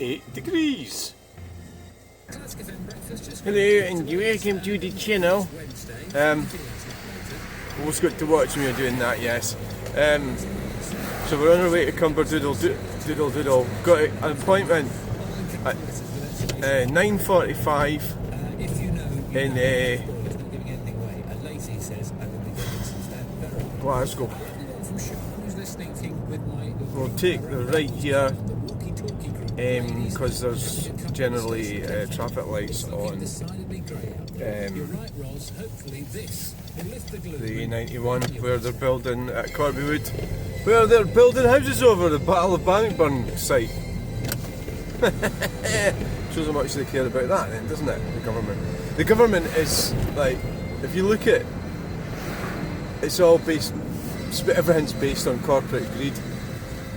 8 degrees. Hello and welcome to the channel. Always got to watch me doing that, yes. So we're on our way to Cumbernauld. Got an appointment at 9:45 in Glasgow. We'll take the right here because there's generally traffic lights on the 91 where they're building at Cumbernauld, where they're building houses over the Battle of Bannockburn site. Shows how much they care about that then, doesn't it, the government is like, if you look at it's all based, everything's based on corporate greed,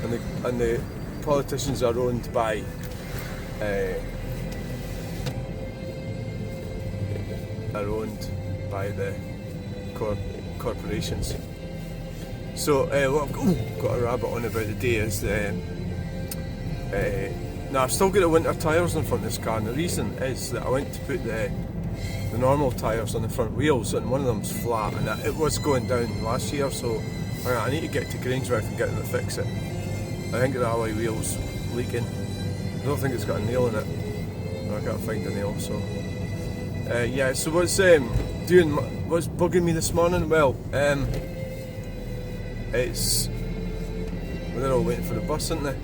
and the politicians are owned by the corporations. So what I've got a rabbit on about today is now I've still got the winter tyres in front of this car, and the reason is that I went to put the normal tyres on the front wheels and one of them's flat, and it was going down last year, so I need to get to Grangemouth and get them to fix it. I think the alloy wheel's leaking. I don't think it's got a nail in it. I can't find a nail, so yeah, so what's bugging me this morning? Well, it's they're all waiting for the bus, aren't they?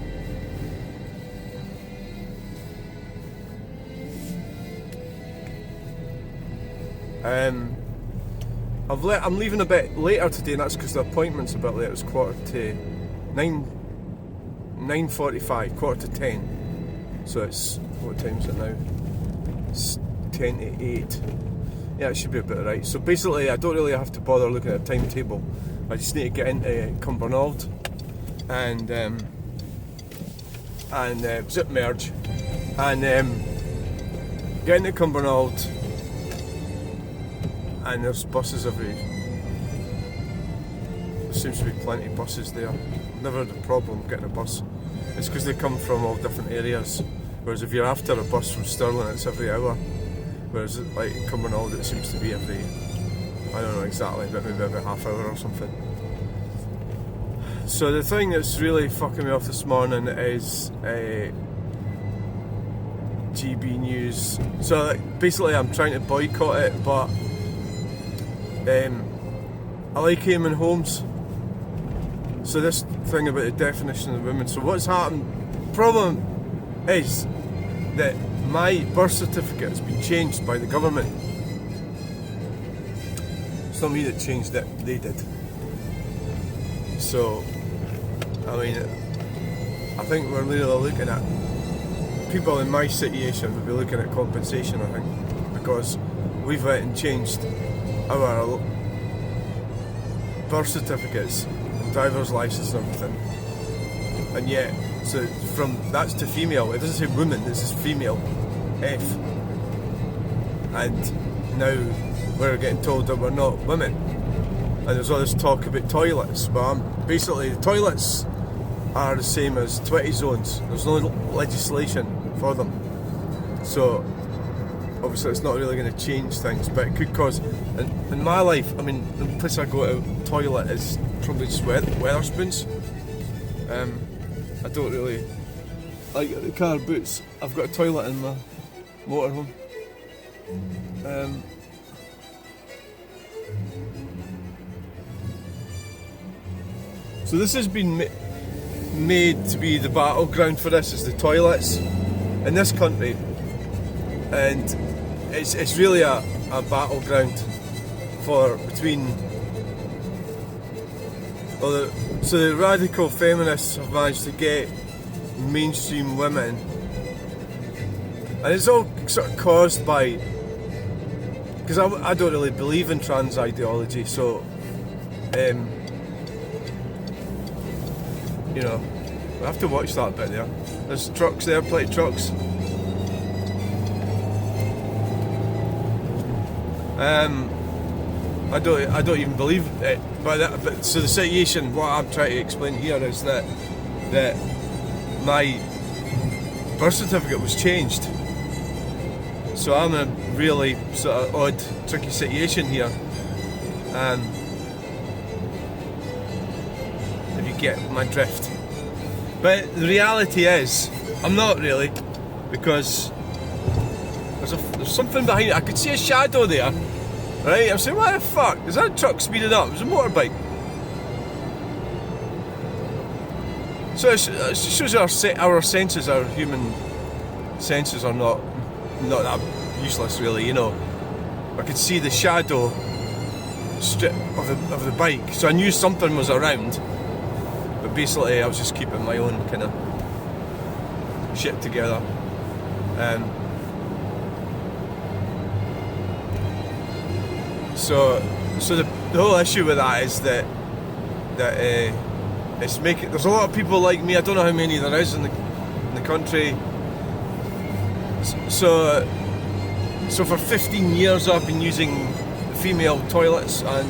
I'm leaving a bit later today, and that's because the appointment's a bit later. It's 9:45, 9:45, 9:45. So it's, what time is it now? It's 10 to 8. Yeah, it should be about right. So basically, I don't really have to bother looking at a timetable. I just need to get into Cumbernauld and zip merge and get into Cumbernauld. And there's buses every. There seems to be plenty of buses there. Never had a problem getting a bus. It's because they come from all different areas. Whereas if you're after a bus from Stirling, it's every hour. Whereas like in Cumbernauld, it seems to be every. I don't know exactly, but maybe every half hour or something. So the thing that's really fucking me off this morning is GB News. So like, basically, I'm trying to boycott it, but. I like aiming homes. So this thing about the definition of women. So what's happened? Problem is that my birth certificate has been changed by the government. It's not me that changed it, they did. So, I mean, I think we're really looking at people in my situation will be looking at compensation, I think, because we've went and changed our birth certificates and driver's license and everything, and yet, so from that's to female, it doesn't say woman, it says female, F, and now we're getting told that we're not women, and there's all this talk about toilets, but basically the toilets are the same as 20 zones, there's no legislation for them, so obviously it's not really going to change things, but it could cause, in my life, I mean, the place I go to toilet is probably just Wetherspoons. I don't really, like the car boots, I've got a toilet in my motorhome. So this has been made to be the battleground for this, is the toilets in this country, and it's really a battleground for between. Well, so the radical feminists have managed to get mainstream women, and it's all sort of caused by, because I don't really believe in trans ideology, so you know, we have to watch that bit there. There's trucks there, plenty of trucks. I don't even believe it, but so the situation, what I'm trying to explain here is that my birth certificate was changed. So I'm in a really sort of odd, tricky situation here. If you get my drift. But the reality is, I'm not really, because there's something behind it. I could see a shadow there, right? I'm saying, what the fuck? Is that a truck speeding up? It was a motorbike. So it shows our senses, our human senses are not that useless, really, you know. I could see the shadow of the bike, so I knew something was around. But basically, I was just keeping my own kind of shit together. So the whole issue with that is that there's a lot of people like me. I don't know how many there is in the country. So for 15 years I've been using female toilets and,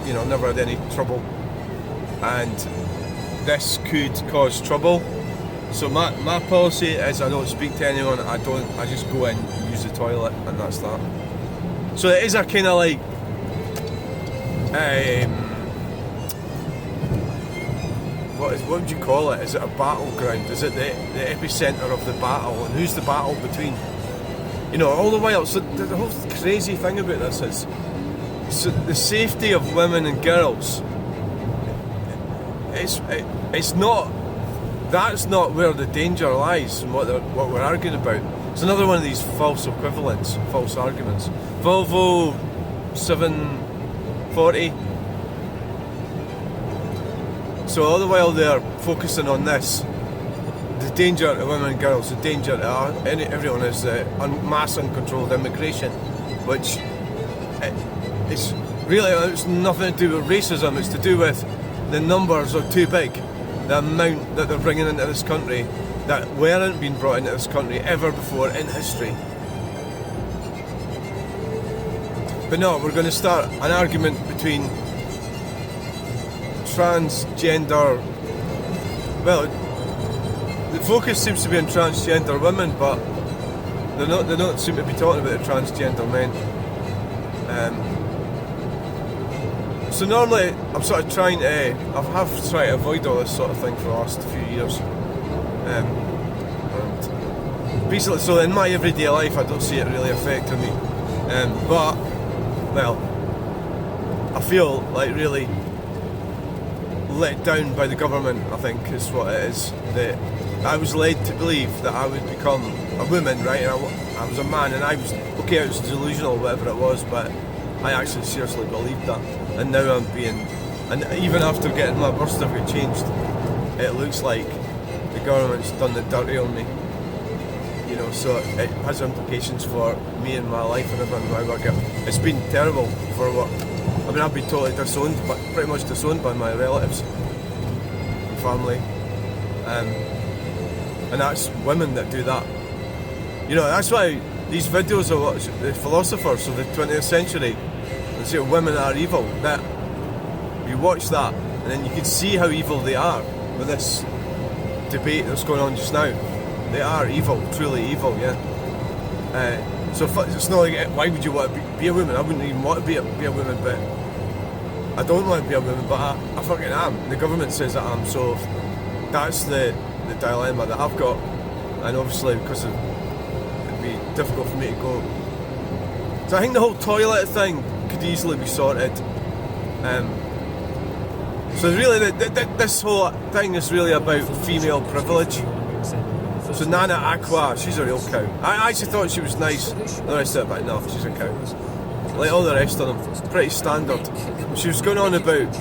you know, never had any trouble. And this could cause trouble. So my policy is I don't speak to anyone. I just go in, use the toilet, and that's that. So it is a kind of like what would you call it? Is it a battleground? Is it the epicenter of the battle? And who's the battle between? You know, all the while. So the whole crazy thing about this is, so the safety of women and girls. It's not. That's not where the danger lies, and what we're arguing about. It's another one of these false equivalents, false arguments. Volvo 740. So all the while they're focusing on this, the danger to women and girls, the danger to everyone is mass uncontrolled immigration, which it's nothing to do with racism. It's to do with the numbers are too big, the amount that they're bringing into this country that weren't being brought into this country ever before in history. But no, we're going to start an argument between transgender. Well, the focus seems to be on transgender women, but they don't seem to be talking about the transgender men. So normally I'm sort of trying to, I have tried to avoid all this sort of thing for the last few years. And basically, so in my everyday life I don't see it really affecting me. But, well, I feel like really let down by the government, I think is what it is. That I was led to believe that I would become a woman, right? And I was a man, and I was delusional, whatever it was, but I actually seriously believed that. And now and even after getting my birth certificate changed, it looks like the government's done the dirty on me. You know, so it has implications for me and my life and everything. It's been terrible for what. I mean, I've been totally disowned, but pretty much disowned by my relatives and family. And that's women that do that. You know, that's why these videos of the philosophers of the 20th century, they say women are evil. That you watch that, and then you can see how evil they are with this debate that's going on just now. They are evil, truly evil, yeah. So it's not like, why would you want to be a woman? I wouldn't even want to be a woman, but I don't want to be a woman, but I fucking am. The government says that I am, so that's the dilemma that I've got. And obviously, because it'd be difficult for me to go. So I think the whole toilet thing could easily be sorted. So really, this whole thing is really about female privilege. So Nana Aqua, she's a real cow. I actually thought she was nice, the rest of it, but no, she's a cow. Like all the rest of them, pretty standard. She was going on about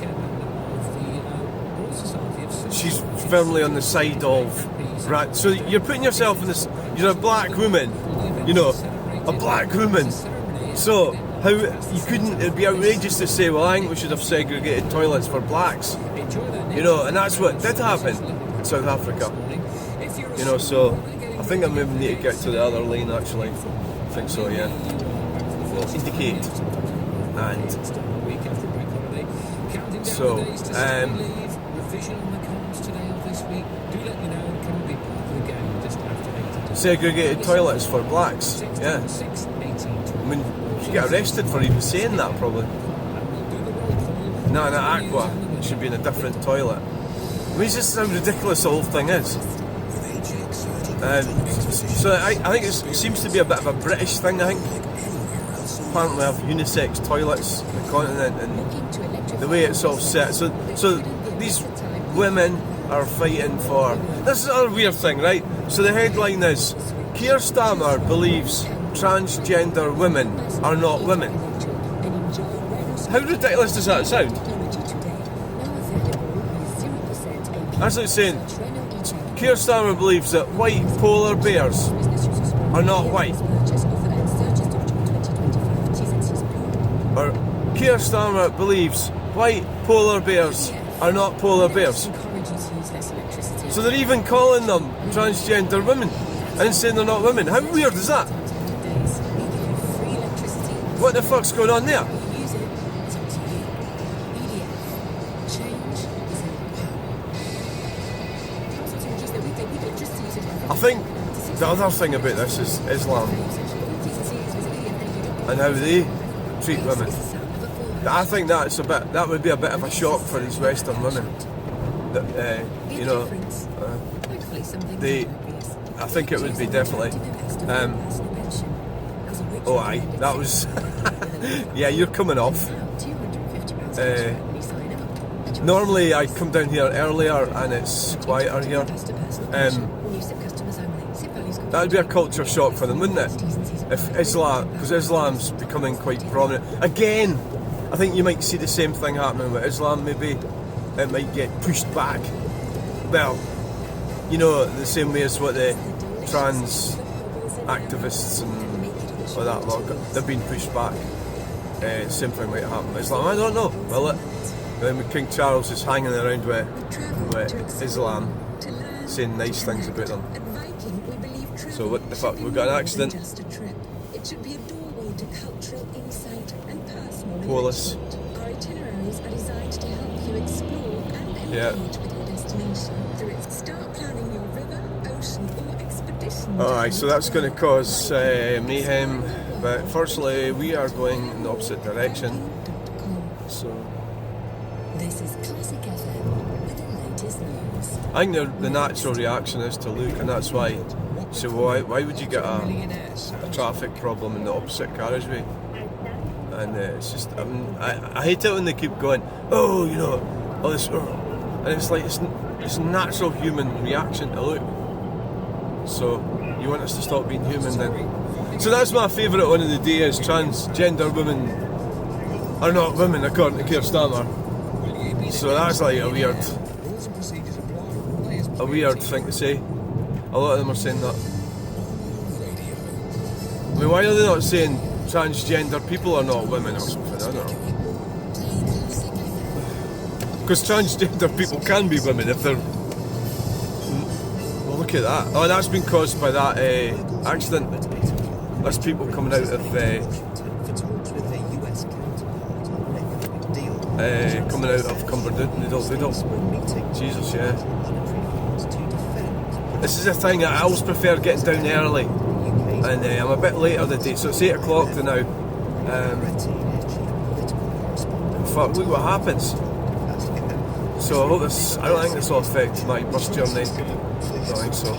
she's firmly on the side of, right, so you're putting yourself in this, you're a black woman, you know, a black woman. So how you couldn't, it'd be outrageous to say, well, I think we should have segregated toilets for blacks, you know, and that's what did happen in South Africa. You know, so I think I maybe need to get to the other lane actually. I think so, yeah. We'll indicate. And so, segregated toilets for blacks. Yeah. I mean, you get arrested for even saying that, probably. Nah, Aqua should be in a different toilet. I mean, it's just how ridiculous the whole thing is. So I think it seems to be a bit of a British thing, I think. Apparently we have unisex toilets in the continent, and the way it's all set. So these women are fighting for... This is another weird thing, right? So the headline is, Keir Starmer believes transgender women are not women. How ridiculous does that sound? That's like saying, Keir Starmer believes that white polar bears are not white. Or Keir Starmer believes white polar bears are not polar bears. So they're even calling them transgender women and saying they're not women. How weird is that? What the fuck's going on there? I think the other thing about this is Islam and how they treat women. I think that would be a bit of a shock for these Western women. That I think it would be definitely. Oh aye, that was. Yeah, you're coming off. Normally I come down here earlier and it's quieter here. That would be a culture shock for them, wouldn't it? If because Islam's becoming quite prominent. Again, I think you might see the same thing happening with Islam, maybe. It might get pushed back. Well, you know, the same way as what the trans activists and all that lot, they've been pushed back. Same thing might happen with Islam. I don't know, will it? Then King Charles is hanging around with Islam, saying nice things about them. So what the fuck? We've got an accident. Police. Our itineraries are designed to help you explore and engage with your destination. Start planning your river, ocean, or expedition. Alright, so that's going to cause mayhem, but fortunately we are going in the opposite direction. So this is Classic FM with the latest news. I think the natural reaction is to look, and that's why. So why would you get a traffic problem in the opposite carriageway? And it's just, I hate it when they keep going, oh, you know, all this, and it's like it's natural human reaction to look. So you want us to stop being human then? So that's my favourite one of the day, is transgender women are not women according to Keir Starmer. So that's like a weird thing to say. A lot of them are saying that. I mean, why are they not saying transgender people are not women or something? I don't know. Because transgender people can be women if they're... Well, look at that. Oh, that's been caused by that accident. There's people coming out of... coming out of Cumbernauld. Jesus, yeah. This is the thing, I always prefer getting down early, and I'm a bit later the day, so it's 8 o'clock now. Fuck, look what happens. So I don't think this will affect my bus journey. I don't think so.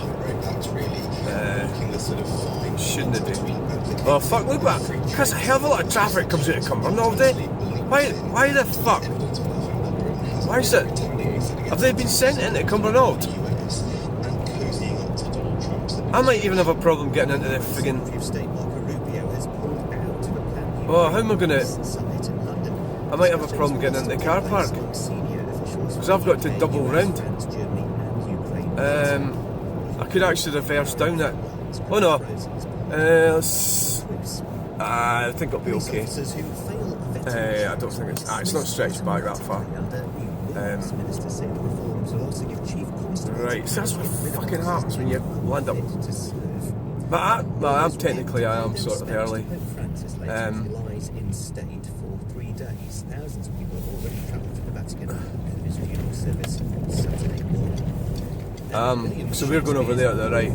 Shouldn't it do? Oh fuck, look what, because a hell of a lot of traffic comes out of Cumbernauld, eh? Why the fuck? Why is it? Have they been sent into Cumbernauld? I might even have a problem getting into the friggin'... Oh, how am I gonna... I might have a problem getting into the car park. Because I've got to double round. I could actually reverse down it. Oh no. I think it'll be okay. I don't think it's not stretched back that far. Right, so that's what fucking happens when you land up. But I am sort of early. So we're going over there at the right.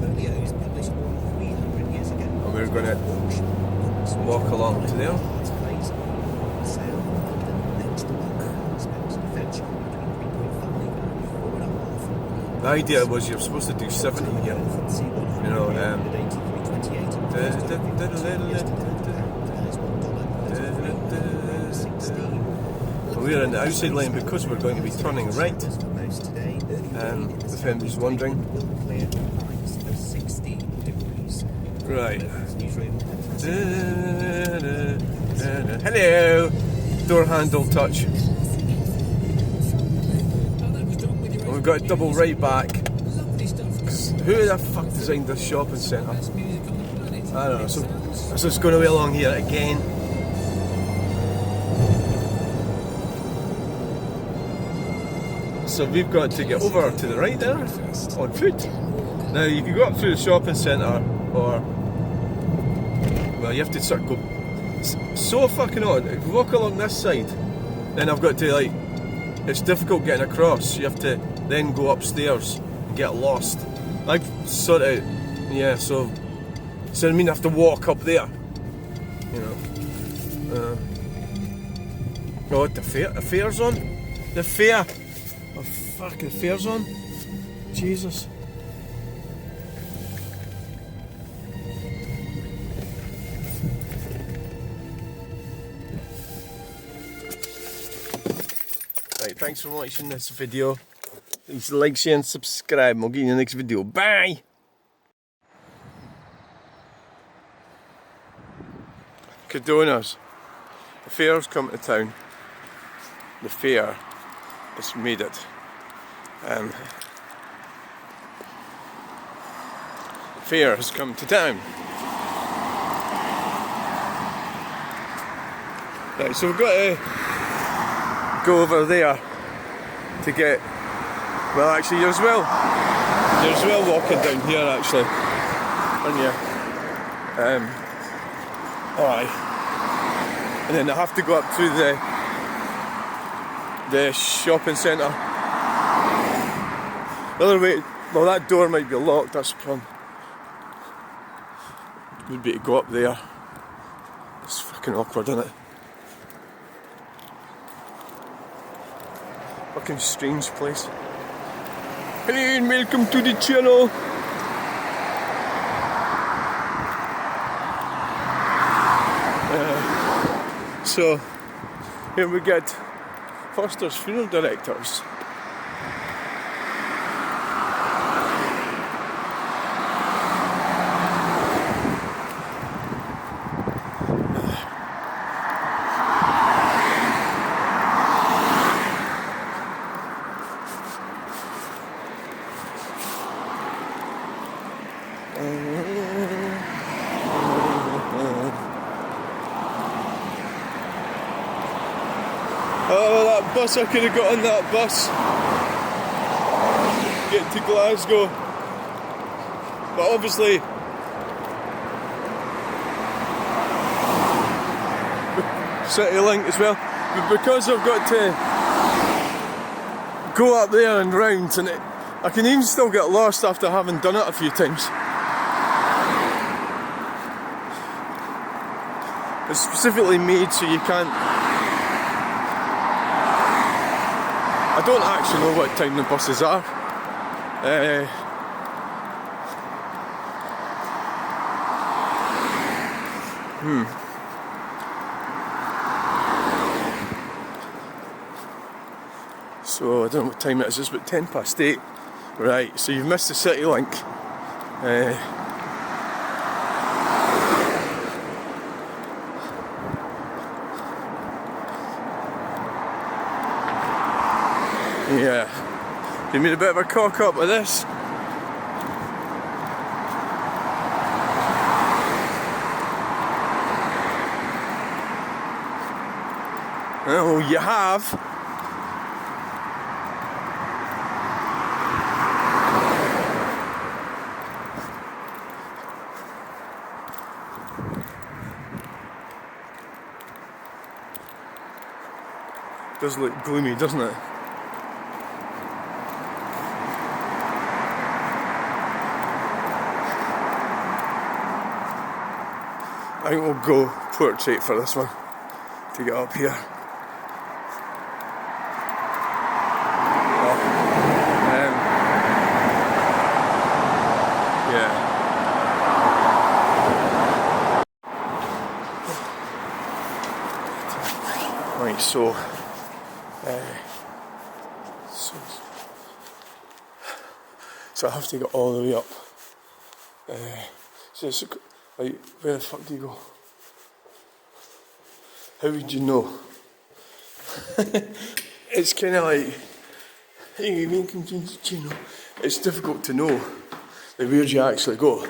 we're going to walk along to there. The idea was you're supposed to do 70 here, you know. We're in the outside lane because we're going to be turning right. If anybody's wondering. Right. Hello! Door handle touch. And we've got a double right back. Who the fuck designed this shopping centre? I don't know. So it's just going to be along here again. So we've got to get over to the right there on foot. Now you can go up through the shopping centre, or well, you have to sort of go so fucking odd. If you walk along this side, then I've got to like, it's difficult getting across. You have to then go upstairs and get lost. I've sort of, yeah. So I mean, I have to walk up there. You know. Oh, the fair's on. The fair. Oh fuck, the fair's on. Jesus. Right, thanks for watching this video. Please like, share and subscribe. I'll get you in the next video. Bye! Cadonas. The fair's come to town. The fair has made it. The fair has come to town. Right, so we've got to go over there to get, well actually you're as well walking down here actually, aren't you? Aye. And then I have to go up through the shopping centre. The other way, well that door might be locked, that's the problem. Would be to go up there. It's fucking awkward, isn't it? Fucking strange place. Hello and welcome to the channel. So here we get Foster's Funeral Directors. Oh, that bus, I could have got on that bus. Get to Glasgow. But obviously, City Link as well. But because I've got to go up there and round, and I can even still get lost after having done it a few times. It's specifically made so you can't. I don't actually know what time the buses are. So I don't know what time it is. It's about 8:10. Right. So you've missed the City Link. Yeah, give me a bit of a cock up with this. Oh, you have. Does look gloomy, doesn't it? I think we'll go portrait for this one to get up here. Yeah. Right, so I have to get all the way up. So it's like, where the fuck do you go? How would you know? It's kind of like, it's difficult to know like where you actually go.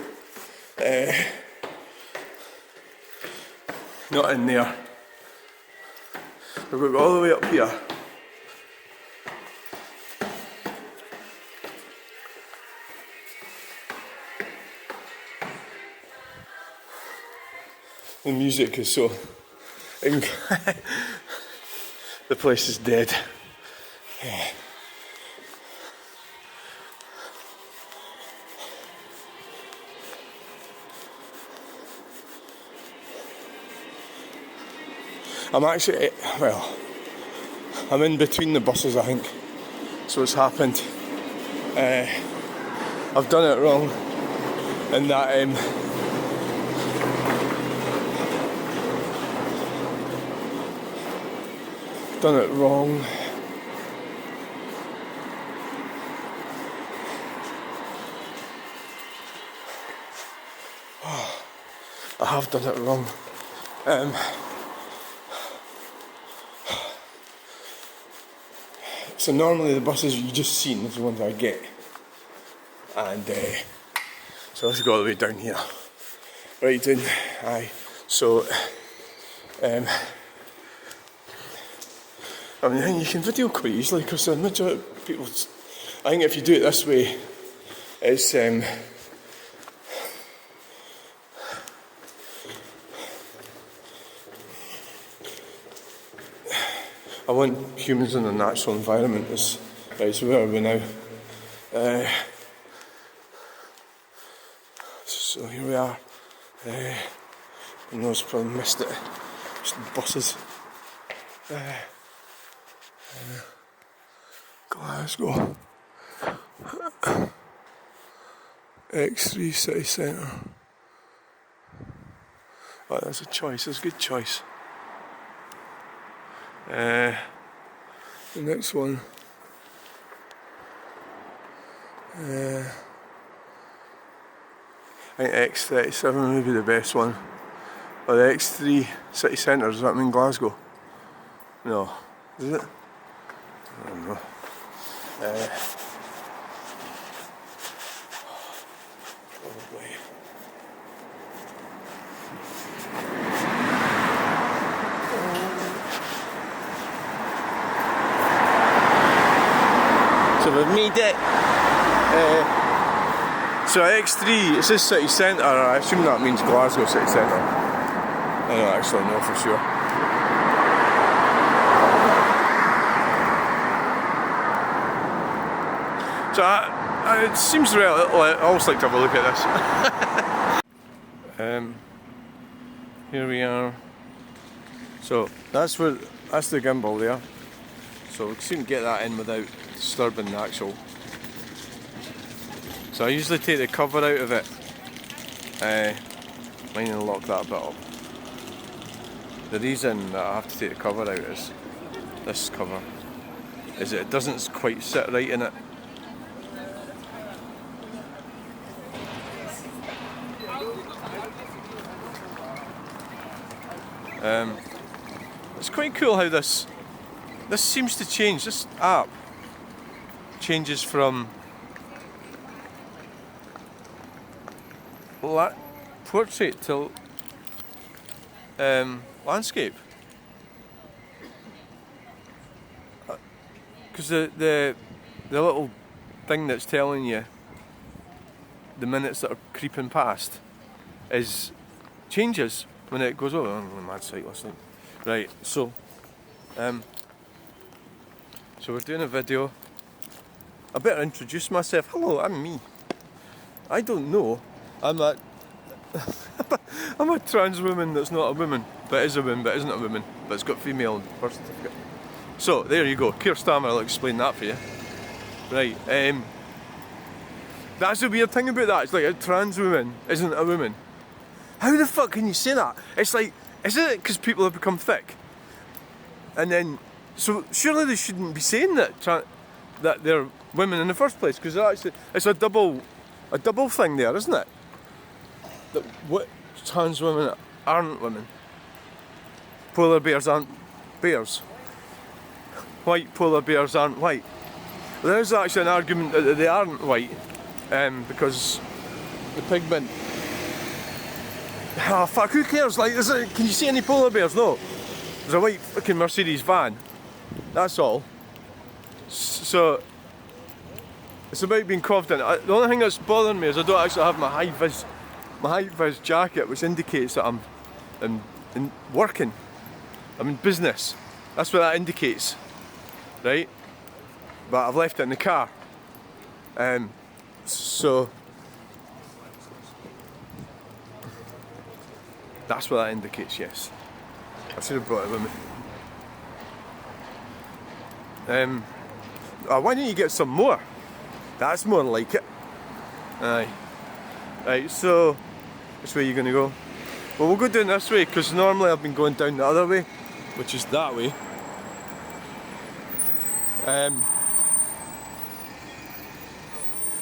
Not in there. We've got to go all the way up here. The music is so... the place is dead. I'm actually... well... I'm in between the buses, I think. So it's happened. I've done it wrong. In that... done it wrong. I have done it wrong. So normally the buses you just seen is the ones I get, and so let's go all the way down here. Right down, aye. So I mean, I think you can video quite easily because the majority of people, I think if you do it this way, it's I want humans in a natural environment. Right, so where are we now? So here we are. I know it's probably missed it. Just buses. Glasgow. X3 City Centre. Oh, that's a choice. That's a good choice. The next one. I think X37 would be the best one. Or the X3 City Centre, does that mean Glasgow? No. Is it? I don't know. Probably. So we've made it. So X3, it says City Centre. I assume that means Glasgow City Centre. I don't actually know for sure. So it seems real. I always like to have a look at this. Here we are. So that's the gimbal there. So we seem to get that in without disturbing the actual. So I usually take the cover out of it. Mine and lock that bit up. The reason that I have to take the cover out is this cover is that it doesn't quite sit right in it. It's quite cool how this seems to change. This app changes from portrait to landscape. Because the little thing that's telling you the minutes that are creeping past changes when it goes over. I'm a mad cyclist. Right, so we're doing a video. I better introduce myself. Hello, I'm me. I don't know. I'm at I'm a trans woman that's not a woman, but is a woman, but isn't a woman, but it's got female birth certificate. So there you go. Keir Starmer will explain that for you. Right. That's the weird thing about that. It's like a trans woman isn't a woman. How the fuck can you say that? It's like, isn't it because people have become thick? And then, so surely they shouldn't be saying that that they're women in the first place, because it's a double thing there, isn't it? That what trans women aren't women. Polar bears aren't bears. White polar bears aren't white. There is actually an argument that they aren't white, because the pigment. Ah, fuck, who cares? Like, can you see any polar bears? No. There's a white fucking Mercedes van. That's all. So, it's about being confident. The only thing that's bothering me is I don't actually have my high vis jacket, which indicates that I'm working. I'm in business. That's what that indicates, right? But I've left it in the car. So that's what that indicates, yes. I should have brought it with me. Why don't you get some more? That's more like it. Aye. Right, so which way are you going to go? Well, we'll go down this way, because normally I've been going down the other way, which is that way.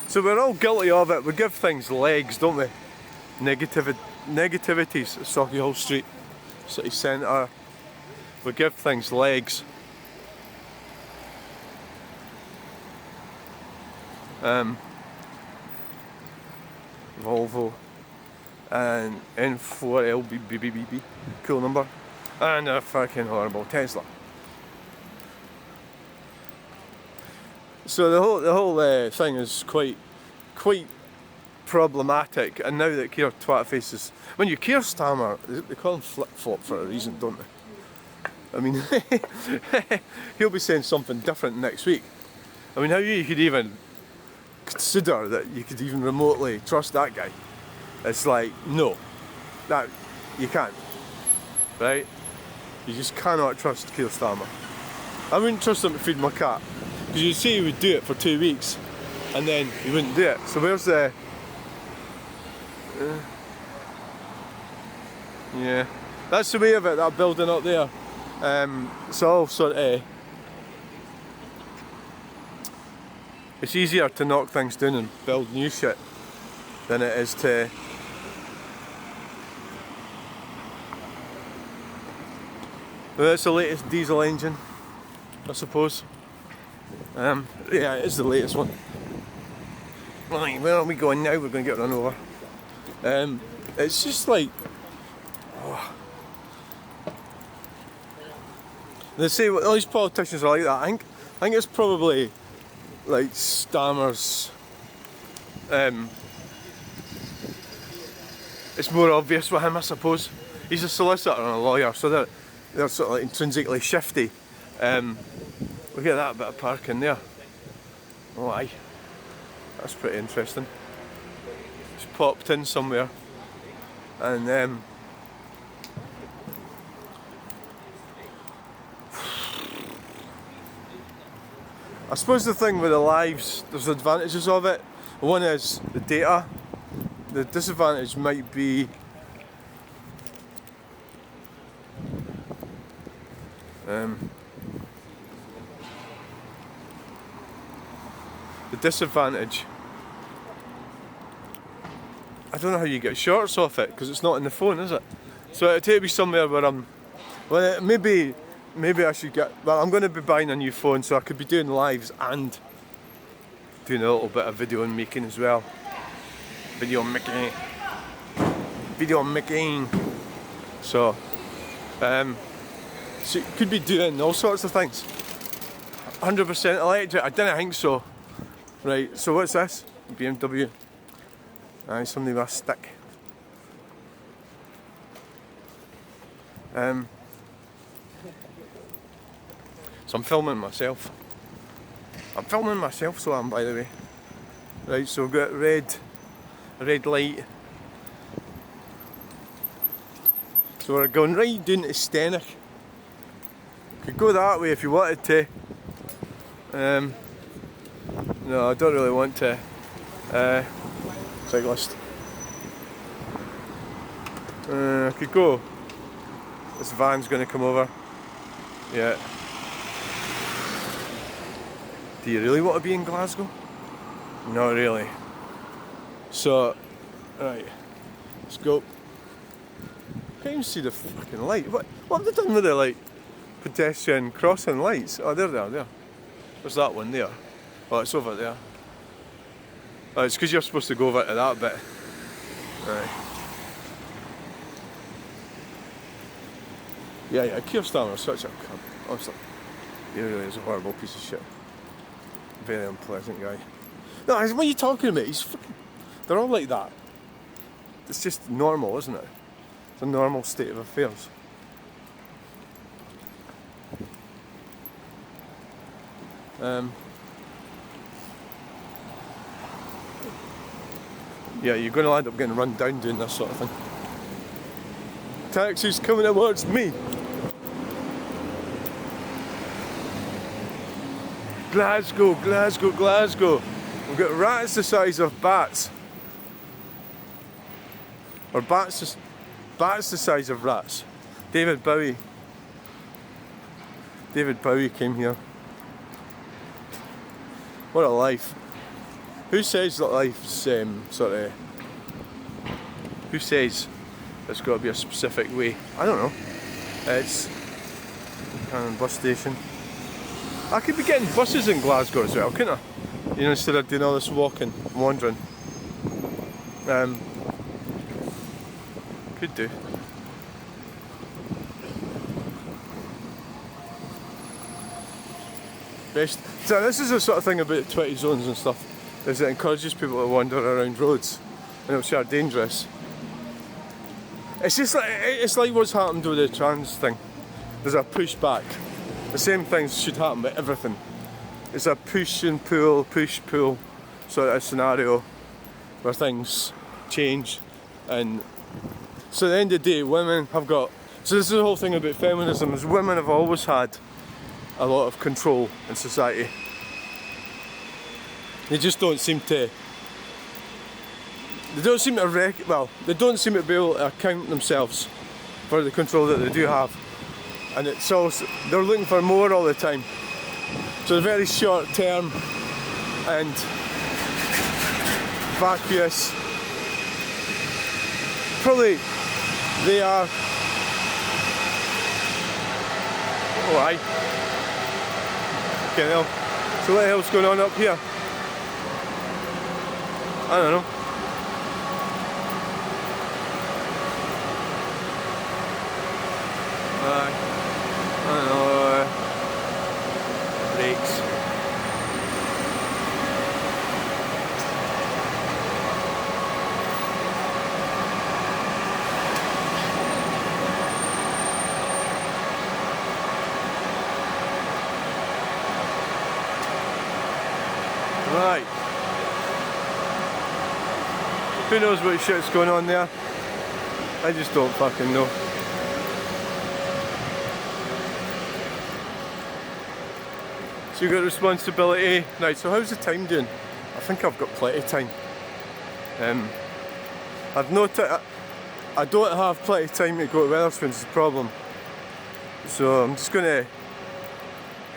So we're all guilty of it. We give things legs, don't we? Negativities at Sauchiehall Street, city centre. We give things legs. Volvo and N4LBBBB, cool number, and a fucking horrible Tesla. So the whole thing is quite problematic, and now that Keir Twatface is, when you Keir Starmer, they call him flip-flop for a reason, don't they? I mean, he'll be saying something different next week. I mean, how you could even consider that you could even remotely trust that guy? It's like, no, that you can't, right? You just cannot trust Keir Starmer. I wouldn't trust him to feed my cat, because you'd say he would do it for 2 weeks and then he wouldn't do it. So where's the yeah, that's the way of it, that building up there. It's all sort of, it's easier to knock things down and build new shit than it is to well, it's the latest diesel engine, I suppose. Yeah, it is the latest one. Right, where are we going now? We're going to get run over. It's just like, oh. They say all these politicians are like that. I think it's probably like Starmer's. It's more obvious with him, I suppose. He's a solicitor and a lawyer, so they're sort of like intrinsically shifty. Look at that bit of parking there. Oh aye, that's pretty interesting. It's popped in somewhere, and I suppose the thing with the lives, there's advantages of it. One is the data. The disadvantage might be the disadvantage, I don't know how you get shorts off it, because it's not in the phone, is it? So it'll take me somewhere where I'm, well, maybe I should get, well, I'm going to be buying a new phone, so I could be doing lives and doing a little bit of video and making as well. Video making. So so you could be doing all sorts of things. 100% electric, I didn't think so. Right, so what's this? BMW. Aye, somebody with a stick. So I'm filming myself. So I'm, by the way. Right, so we've got red light, So we're going right down to Stenick. Could go that way if you wanted to. No, I don't really want to. Cyclist. I could go. This van's going to come over. Yeah. Do you really want to be in Glasgow? Not really. So, right, let's go. Can't even see the fucking light. What have they done with the like pedestrian crossing lights? Oh, there they are. There. There's that one there. Oh, it's over there. Oh, it's because you're supposed to go over to that bit. Right. Yeah, Keir Starmer's such a cunt. Honestly, he really is a horrible piece of shit. Very unpleasant guy. No, what are you talking about? He's fucking. They're all like that. It's just normal, isn't it? It's a normal state of affairs. Yeah, you're going to end up getting run down doing this sort of thing. Taxi's coming towards me. Glasgow, Glasgow, Glasgow. We've got rats the size of bats. Or bats the size of rats. David Bowie came here. What a life. Who says that life's who says it's got to be a specific way? I don't know. It's bus station. I could be getting buses in Glasgow as well, couldn't I? You know, instead of doing all this walking, wandering. Could do. Best. So this is the sort of thing about 20 zones and stuff, is it encourages people to wander around roads, and which are dangerous. It's just like, it's like what's happened with the trans thing. There's a push back. The same things should happen with everything. It's a push and pull, push pull sort of scenario where things change, and so at the end of the day, women have got. So this is the whole thing about feminism: is women have always had a lot of control in society. They just don't seem to. They don't seem to they don't seem to be able to account themselves for the control that they do have, and it's also they're looking for more all the time. So they're very short term and vacuous. Probably they are. Oh, aye. Okay, well, so what the hell's going on up here? I don't know. I don't know. Brakes. Right. Who knows what shit's going on there? I just don't fucking know. So you've got responsibility. Right, so how's the time doing? I think I've got plenty of time. I've no I don't have plenty of time to go to Wetherspoons, is the problem. So I'm just going to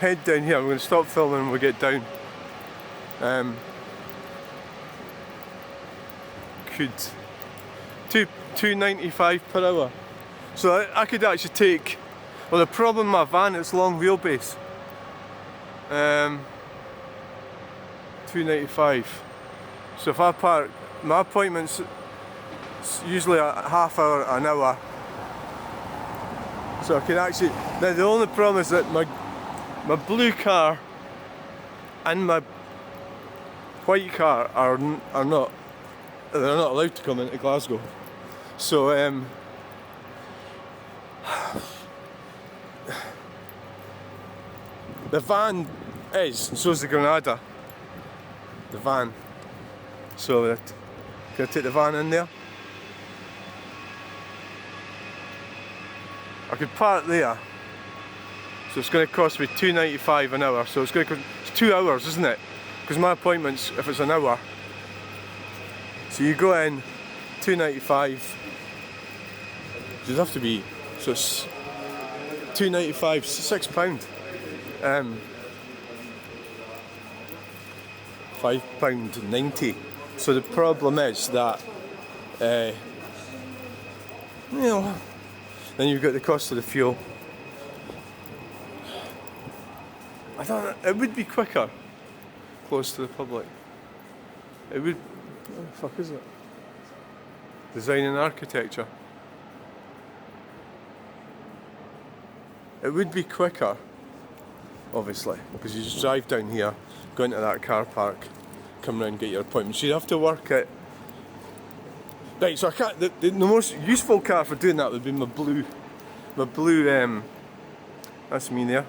head down here. I'm going to stop filming when we get down. Could 295 per hour. So I could actually take. Well, the problem with my van, it's long wheelbase. 295. So if I park, my appointment's usually a half hour, an hour. So I can actually. Now the only problem is that my blue car and my white car are not. They're not allowed to come into Glasgow. So the van is, and so is the Granada. The van. So can I take the van in there? I could park there. So it's going to cost me £2.95 an hour. So it's going to cost, it's 2 hours, isn't it? Because my appointment's, if it's an hour. So you go in, £2.95. You'd have to be, so it's £2.95, £6. £5.90. So the problem is that, you know, then you've got the cost of the fuel. I thought it would be quicker, close to the public. It would. What the fuck is it? Design and architecture. It would be quicker, obviously, because you just drive down here, go into that car park, come round and get your appointment. So you'd have to work it. Right, so I can't. The most useful car for doing that would be my blue. That's me there.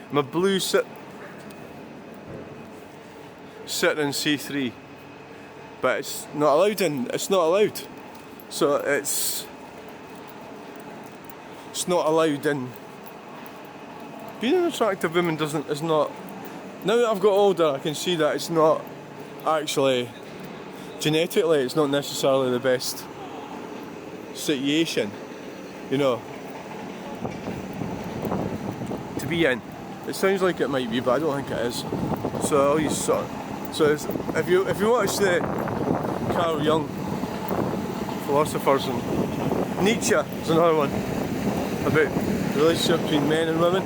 My blue Citroen C3, but it's not allowed in. It's not allowed. So it's not allowed in. Being an attractive woman is not. Now that I've got older, I can see that it's not actually genetically. It's not necessarily the best situation, you know, to be in. It sounds like it might be, but I don't think it is. So I'll use sort of, if you watch the Carl Jung philosophers, and Nietzsche is another one about the relationship between men and women.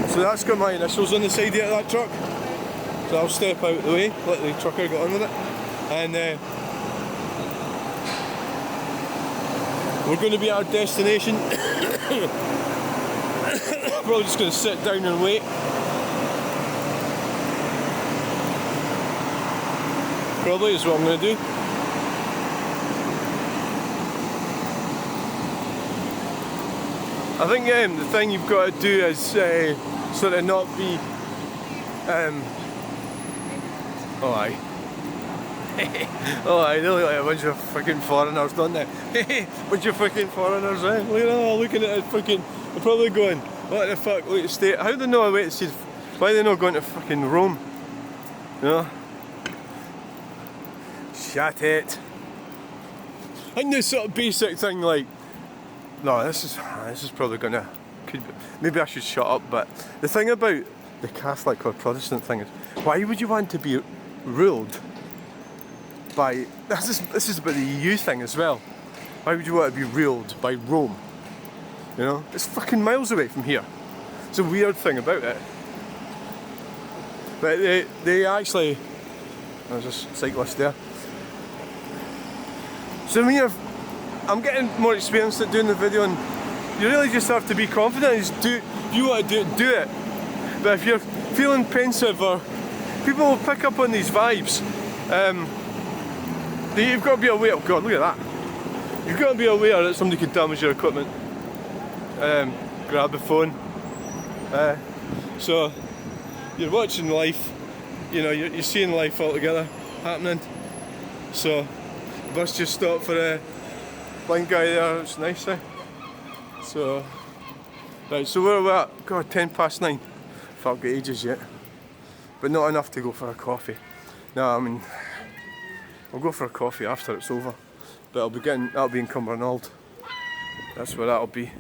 So that's got my initials on the side of that truck. So I'll step out the way, let the trucker get on with it, and we're going to be at our destination. Probably just going to sit down and wait. Probably is what I'm going to do. I think the thing you've got to do is sort of not be. Oh aye. Oh aye, they look like a bunch of fucking foreigners, don't they? Bunch of fucking foreigners, eh? Look at them all looking at it fucking. They're probably going, what the fuck, look at the state. How do they know I wait to see, why are they not going to fucking Rome? You know? Shut it. I think this sort of basic thing, like, no, this is probably gonna, maybe I should shut up, but the thing about the Catholic or Protestant thing is, why would you want to be ruled by, this is about the EU thing as well. Why would you want to be ruled by Rome? You know, it's fucking miles away from here. It's a weird thing about it. But they actually, there's a cyclist there. So when I'm getting more experience at doing the video, and you really just have to be confident. Just do, if you want to do it, do it. But if you're feeling pensive, or people will pick up on these vibes, you've got to be aware. Oh God, look at that! You've got to be aware that somebody could damage your equipment. Grab the phone. So you're watching life. You know, you're seeing life altogether happening. So the bus just stopped for a blind guy there. It's nice, eh? So right, so where are we at? God, 9:10. I've got ages yet, but not enough to go for a coffee. No, I mean, I'll go for a coffee after it's over, but that'll be in Cumbernauld. That's where that'll be.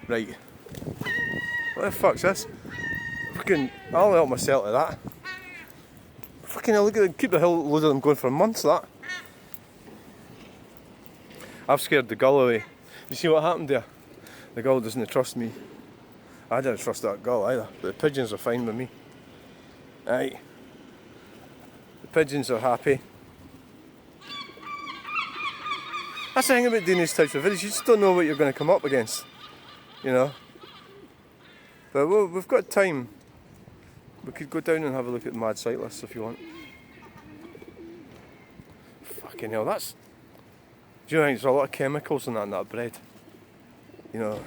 Right. What the fuck's this? Fucking, I'll help myself to that. Fucking hell, look at them, keep the hell load of them going for months, that. I've scared the gull away. You see what happened there? The gull doesn't trust me. I didn't trust that gull either, but the pigeons are fine with me. Aye. The pigeons are happy. That's the thing about doing these types of videos, you just don't know what you're going to come up against, you know. But we've got time. We could go down and have a look at Mad Cyclists if you want. Fucking hell, that's... Do you know, there's a lot of chemicals in that bread, you know.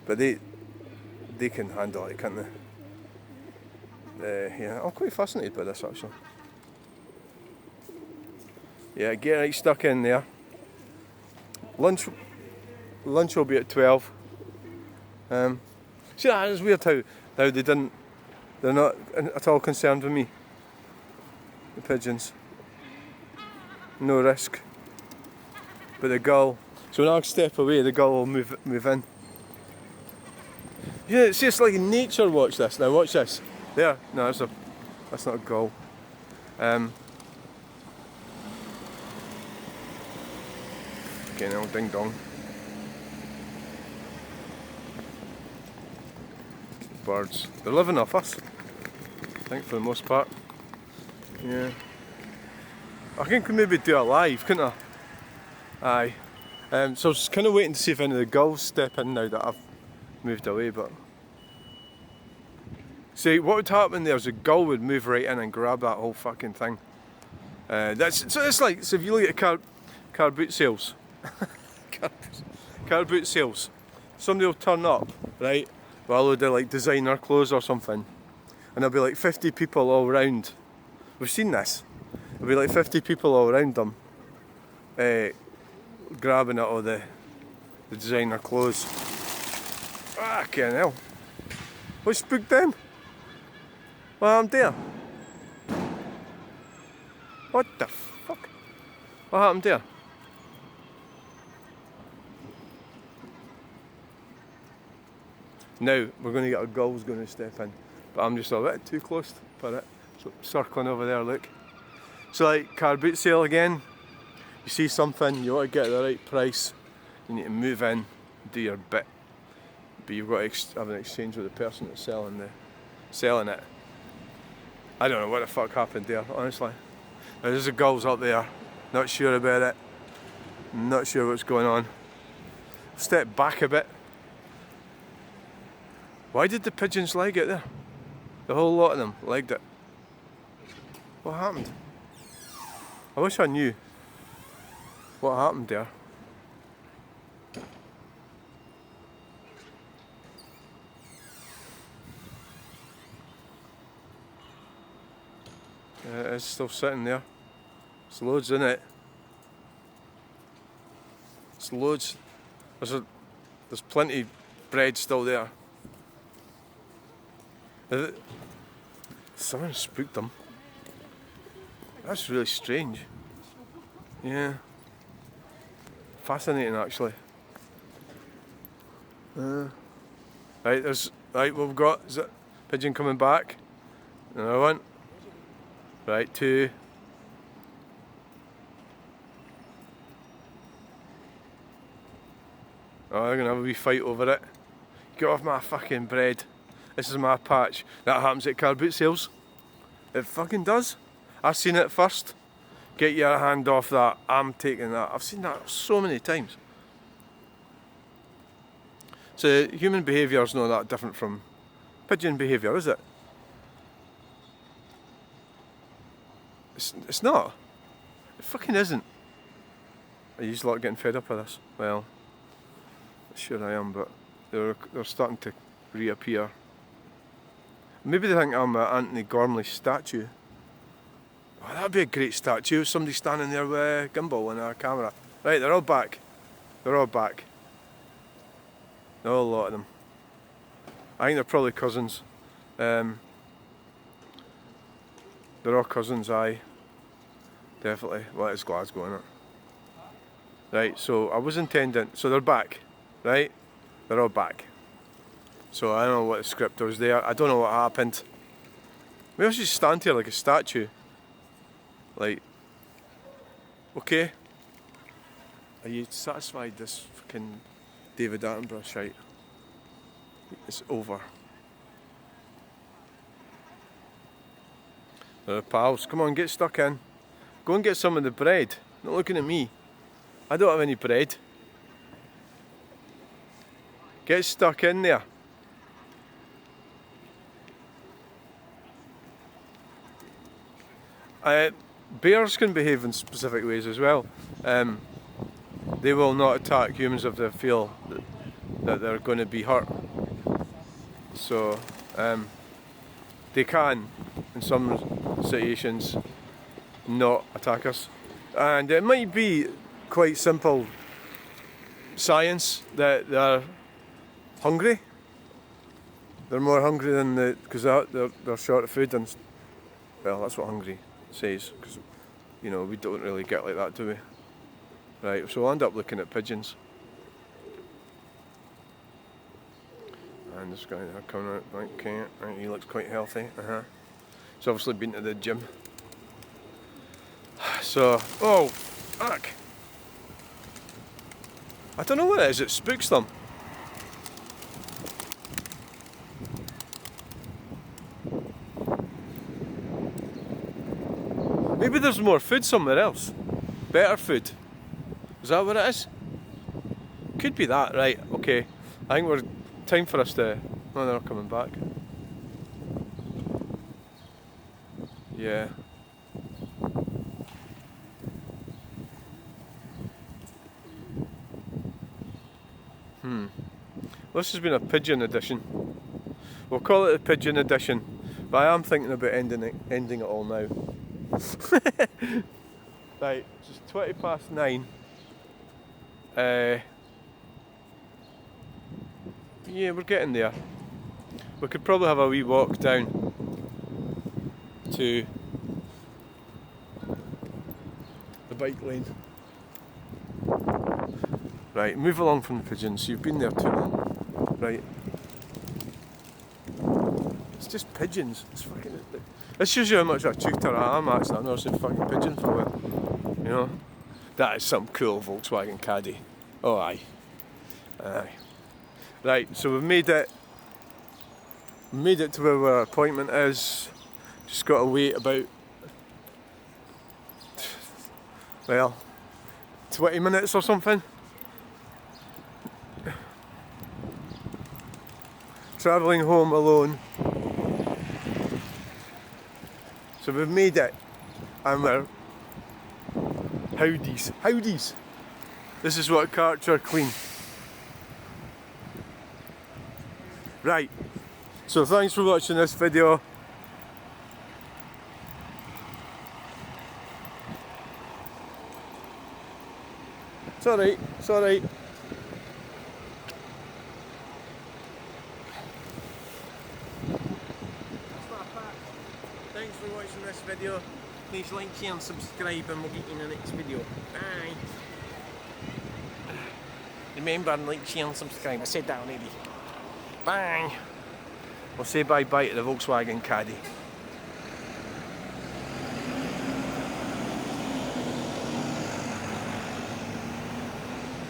But they can handle it, can't they? Yeah, I'm quite fascinated by this actually. Yeah, get right stuck in there. Lunch lunch will be at 12. See, that is weird how they're not at all concerned with me. The pigeons. No risk. But the gull, so when I step away, the gull will move in. Yeah, see, it's like nature. Watch this now. Watch this. There. No, that's not a gull. Okay, now ding dong. Birds. They're living off us, I think, for the most part. Yeah. I think we maybe do it live, couldn't I? Aye. So I was kind of waiting to see if any of the gulls step in now that I've moved away, but... See, what would happen there is a gull would move right in and grab that whole fucking thing. It's like, so if you look at car boot sales, car boot sales, somebody will turn up, right, with a load of like designer clothes or something, and there'll be like 50 people all around. We've seen this. There'll be like 50 people all around them, grabbing at all the designer clothes. Ah, fucking hell. What spooked them? Well, I'm there. What the fuck? What happened there? Now we're going to get a gull's going to step in, but I'm just a bit too close for it. So circling over there, look. So like car boot sale again. You see something, you want to get the right price, you need to move in, do your bit, but you've got to have an exchange with the person that's selling it. I don't know what the fuck happened there, honestly. Now, there's a gulls up there, not sure about it, not sure what's going on. Step back a bit. Why did the pigeons leg it there? The whole lot of them legged it. What happened? I wish I knew what happened there. It's still sitting there. There's loads in it. There's loads. There's plenty of bread still there. Someone spooked them. That's really strange. Yeah. Fascinating, actually. Right, what we've got is it pigeon coming back. Another one. Right, two. Oh, they're gonna have a wee fight over it. Get off my fucking bread. This is my patch. That happens at car boot sales. It fucking does. I've seen it first. Get your hand off that. I'm taking that. I've seen that so many times. So human behaviour is not that different from pigeon behaviour, is it? It's not. It fucking isn't. Are you lot getting fed up with this? Well, sure I am, but they're starting to reappear. Maybe they think I'm an Anthony Gormley statue. Oh, that'd be a great statue. Somebody standing there with a gimbal and a camera. Right, they're all back. They're all back. No, a lot of them. I think they're probably cousins. They're all cousins, aye. Definitely. Well, it's Glasgow, isn't it? Right, so I was intending... So they're back, right? They're all back. So I don't know what the script was there. I don't know what happened. Maybe I should stand here like a statue. Like... Okay. Are you satisfied this fucking David Attenborough shite? It's over. Pals, come on, get stuck in. Go and get some of the bread. Not looking at me. I don't have any bread. Get stuck in there. Bears can behave in specific ways as well. They will not attack humans if they feel that they're going to be hurt. So they can, in some situations, not attack us. And it might be quite simple science that they're hungry. They're more hungry than because they're short of food, and well, that's what hungry says. Because you know we don't really get like that, do we? Right, so we'll end up looking at pigeons. And this guy coming out, okay, right, he looks quite healthy. He's obviously been to the gym. So, oh, fuck. I don't know what it is, it spooks them. Maybe there's more food somewhere else. Better food. Is that what it is? Could be that, right, okay. I think we're time for us to... Oh, they're coming back. Yeah. This has been a pigeon edition. We'll call it a pigeon edition, but I am thinking about ending it all now. Right, it's just 9:20. Yeah, we're getting there. We could probably have a wee walk down to the bike lane. Right, move along from the pigeons. You've been there too long. Right. It's just pigeons. It's fucking... This shows you how much of a tutor I am actually. I've never seen fucking pigeon for a while. You know? That is some cool Volkswagen Caddy. Oh aye. Aye. Right, so we've made it to where our appointment is. Just got to wait about, well, 20 minutes or something. Travelling home alone. So we've made it, and we're howdies. This is what carts are clean. Right, so thanks for watching this video. It's alright, it's alright. Thanks for watching this video. Please like, share and subscribe, and we'll get you in the next video. Bye. Remember, like, share and subscribe. I said that already. Bye. We'll say bye-bye to the Volkswagen Caddy.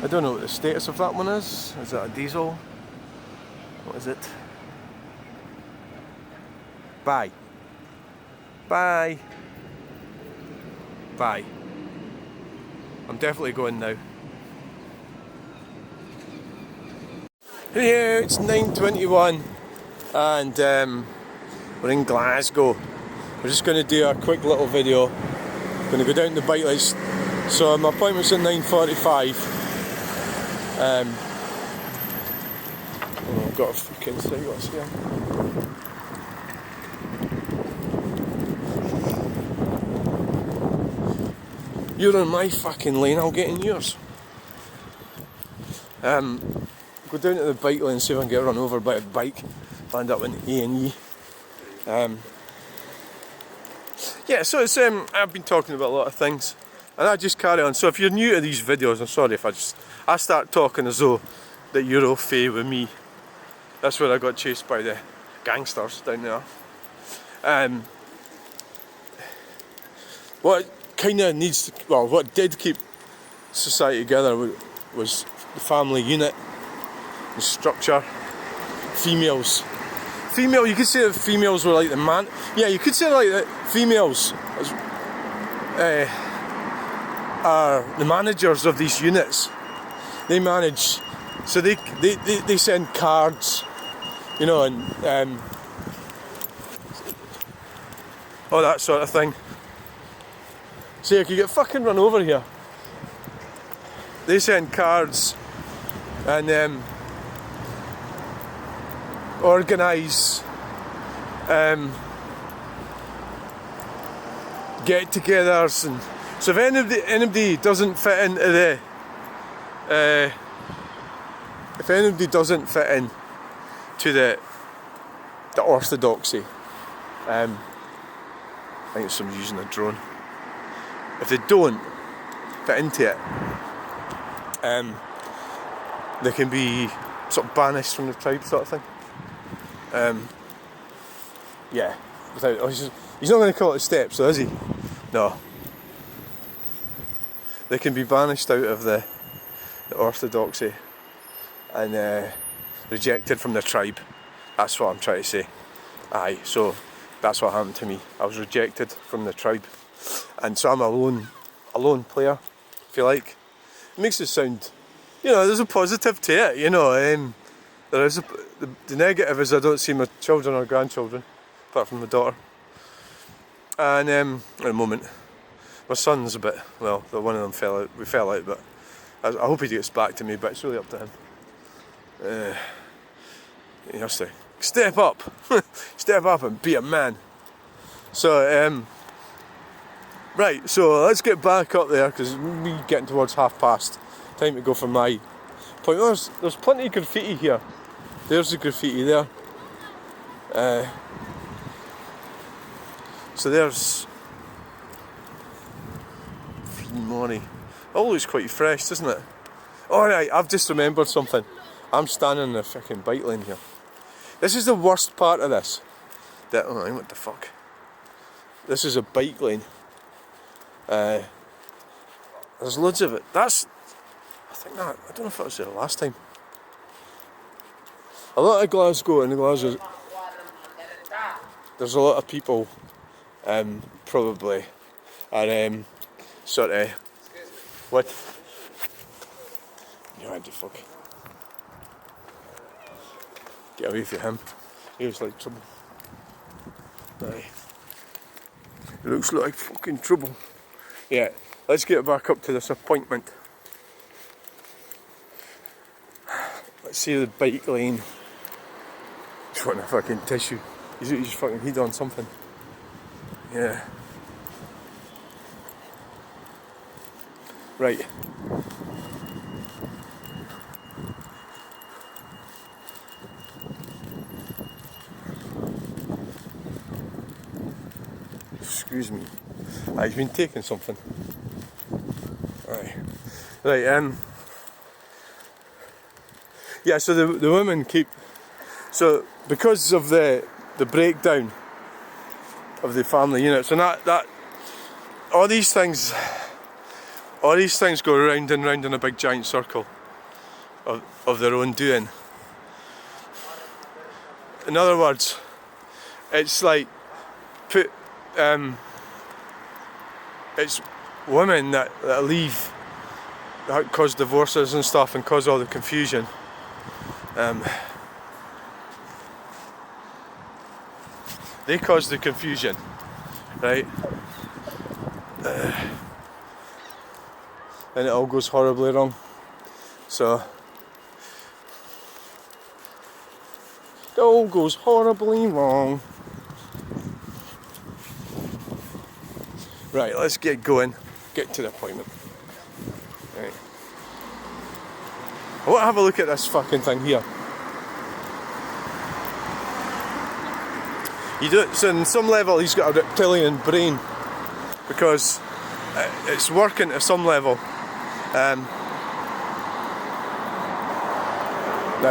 I don't know what the status of that one is. Is it a diesel? What is it? Bye. Bye. Bye. I'm definitely going now. Hey, it's 9:21 and we're in Glasgow. We're just going to do a quick little video. Going to go down to the bike lights. So my appointment's at 9:45. Oh, I've got a fucking sight what's here. You're on my fucking lane, I'll get in yours. Go down to the bike lane and see if I can get run over by a bike. Land up in A&E. Yeah, so it's I've been talking about a lot of things, and I just carry on. So if you're new to these videos, I'm sorry if I start talking as though that you're au fait with me. That's where I got chased by the gangsters down there. What kind of needs to, well, what did keep society together was the family unit, the structure, females. You could say that females were like the man. Yeah, you could say like that females are the managers of these units. They manage, so they send cards, you know, and all that sort of thing. So you could get fucking run over here. They send cards and organise get-togethers, and so if anybody doesn't fit into if anybody doesn't fit in to the orthodoxy, I think it's someone using a drone. If they don't fit into it, they can be sort of banished from the tribe, sort of thing. Yeah, he's not going to come up the steps, though, is he? No. They can be banished out of the orthodoxy and rejected from the tribe. That's what I'm trying to say. Aye, so that's what happened to me. I was rejected from the tribe, and so I'm a lone player, if you like. It makes it sound, there's a positive to it, there is the negative is I don't see my children or grandchildren, apart from my daughter. And in a moment, my son's a bit, one of them fell out. We fell out, but I hope he gets back to me. But it's really up to him. He has to step up, step up and be a man. So right, so let's get back up there because we're getting towards past. Time to go for my point. There's plenty of graffiti here. There's the graffiti there. So there's Mori. All looks quite fresh, doesn't it? Alright, I've just remembered something. I'm standing in the freaking bike lane here. This is the worst part of this. What the fuck? This is a bike lane. There's loads of it. I don't know if I was there last time. A lot of Glasgow there's a lot of people probably are sort of what? You had to fuck. Get away from him. He was like trouble. Aye. It looks like fucking trouble. Yeah, let's get back up to this appointment. Let's see the bike lane. Just want a fucking tissue. He's fucking heat on something. Yeah. Right. Excuse me. He's been taking something. Aye. Right, yeah, so the women keep, so because of the breakdown of the family units, and that all these things go round and round in a big giant circle of their own doing. In other words, it's like it's women that leave, that cause divorces and stuff and cause all the confusion. They cause the confusion, right? And it all goes horribly wrong. So it all goes horribly wrong. Right, let's get going. Get to the appointment. Right. I want to have a look at this fucking thing here. So on some level he's got a reptilian brain, because it's working to some level. Now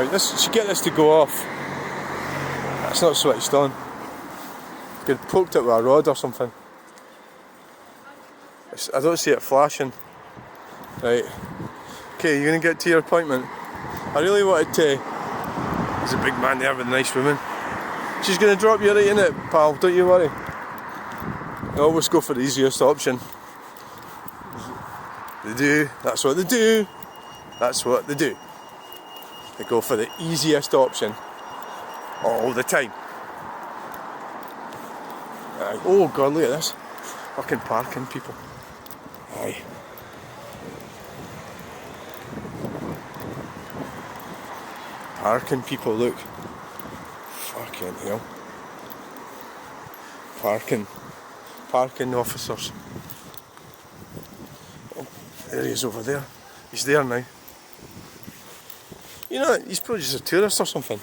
to get this to go off, it's not switched on. Could have poked it with a rod or something. I don't see it flashing. Right. Okay, you're going to get to your appointment. I really wanted to... There's a big man there with a nice woman. She's going to drop you right in it, pal, don't you worry. I always go for the easiest option. They do, that's what they do. That's what they do. They go for the easiest option. All the time. Oh god, look at this. Fucking parking people. Aye. Parking people, look. Fucking hell. Parking officers. Oh, there he is over there. He's there now. You know, he's probably just a tourist or something.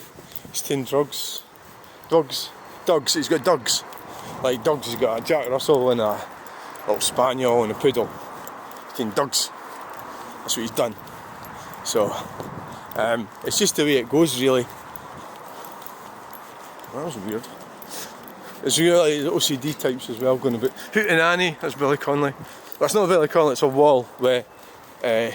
He's taking drugs. Dogs. He's got dogs. Like dogs, he's got a Jack Russell and a little spaniel and a poodle. He's taking dogs. That's what he's done. So, it's just the way it goes, really. That was weird. It's really the OCD types as well going about. Hootin' Annie, that's Billy Connolly. That's not Billy Connolly, it's a wall with a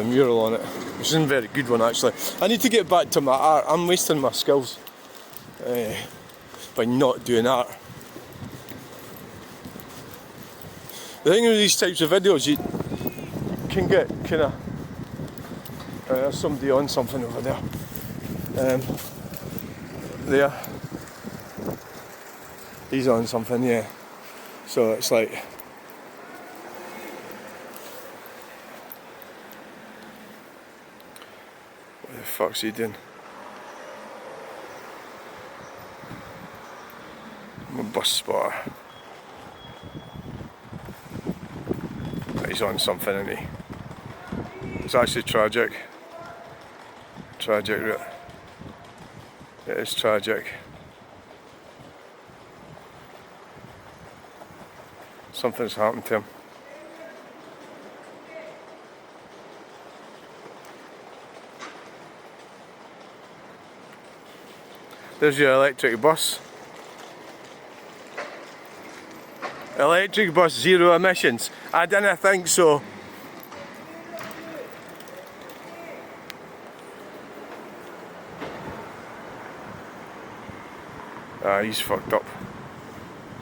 mural on it, which isn't a very good one actually. I need to get back to my art. I'm wasting my skills by not doing art. The thing with these types of videos, you can get kind of there's somebody on something over there. There, he's on something, yeah. So it's like, what the fuck's he doing? I'm a bus spotter. He's on something, isn't he? It's actually tragic. Tragic, it is tragic. Something's happened to him. There's your electric bus. Electric bus, 0 emissions. I didn't think so. He's fucked up.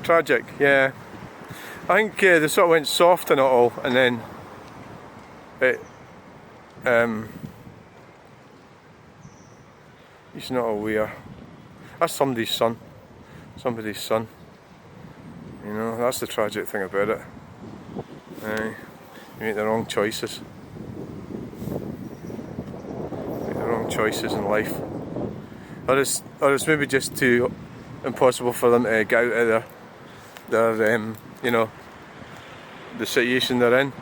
Tragic, yeah. I think they sort of went soft on it all, and then it. He's not aware. That's somebody's son. Somebody's son. You know, that's the tragic thing about it. You make the wrong choices. Make the wrong choices in life. Or it's maybe just too impossible for them to get out of their you know, the situation they're in.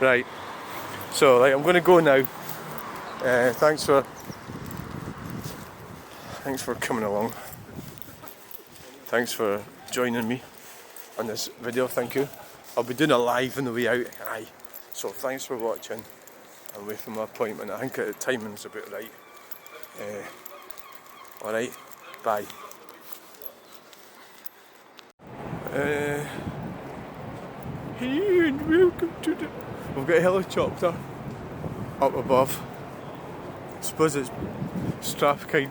Right. So, like, I'm going to go now. Thanks for coming along. Thanks for joining me on this video. Thank you. I'll be doing a live on the way out. Aye. So thanks for watching. I'm waiting for my appointment. I think the timing's about right. Alright, bye. Hey, and welcome to the... We've got a helicopter up above. I suppose it's Strathclyde.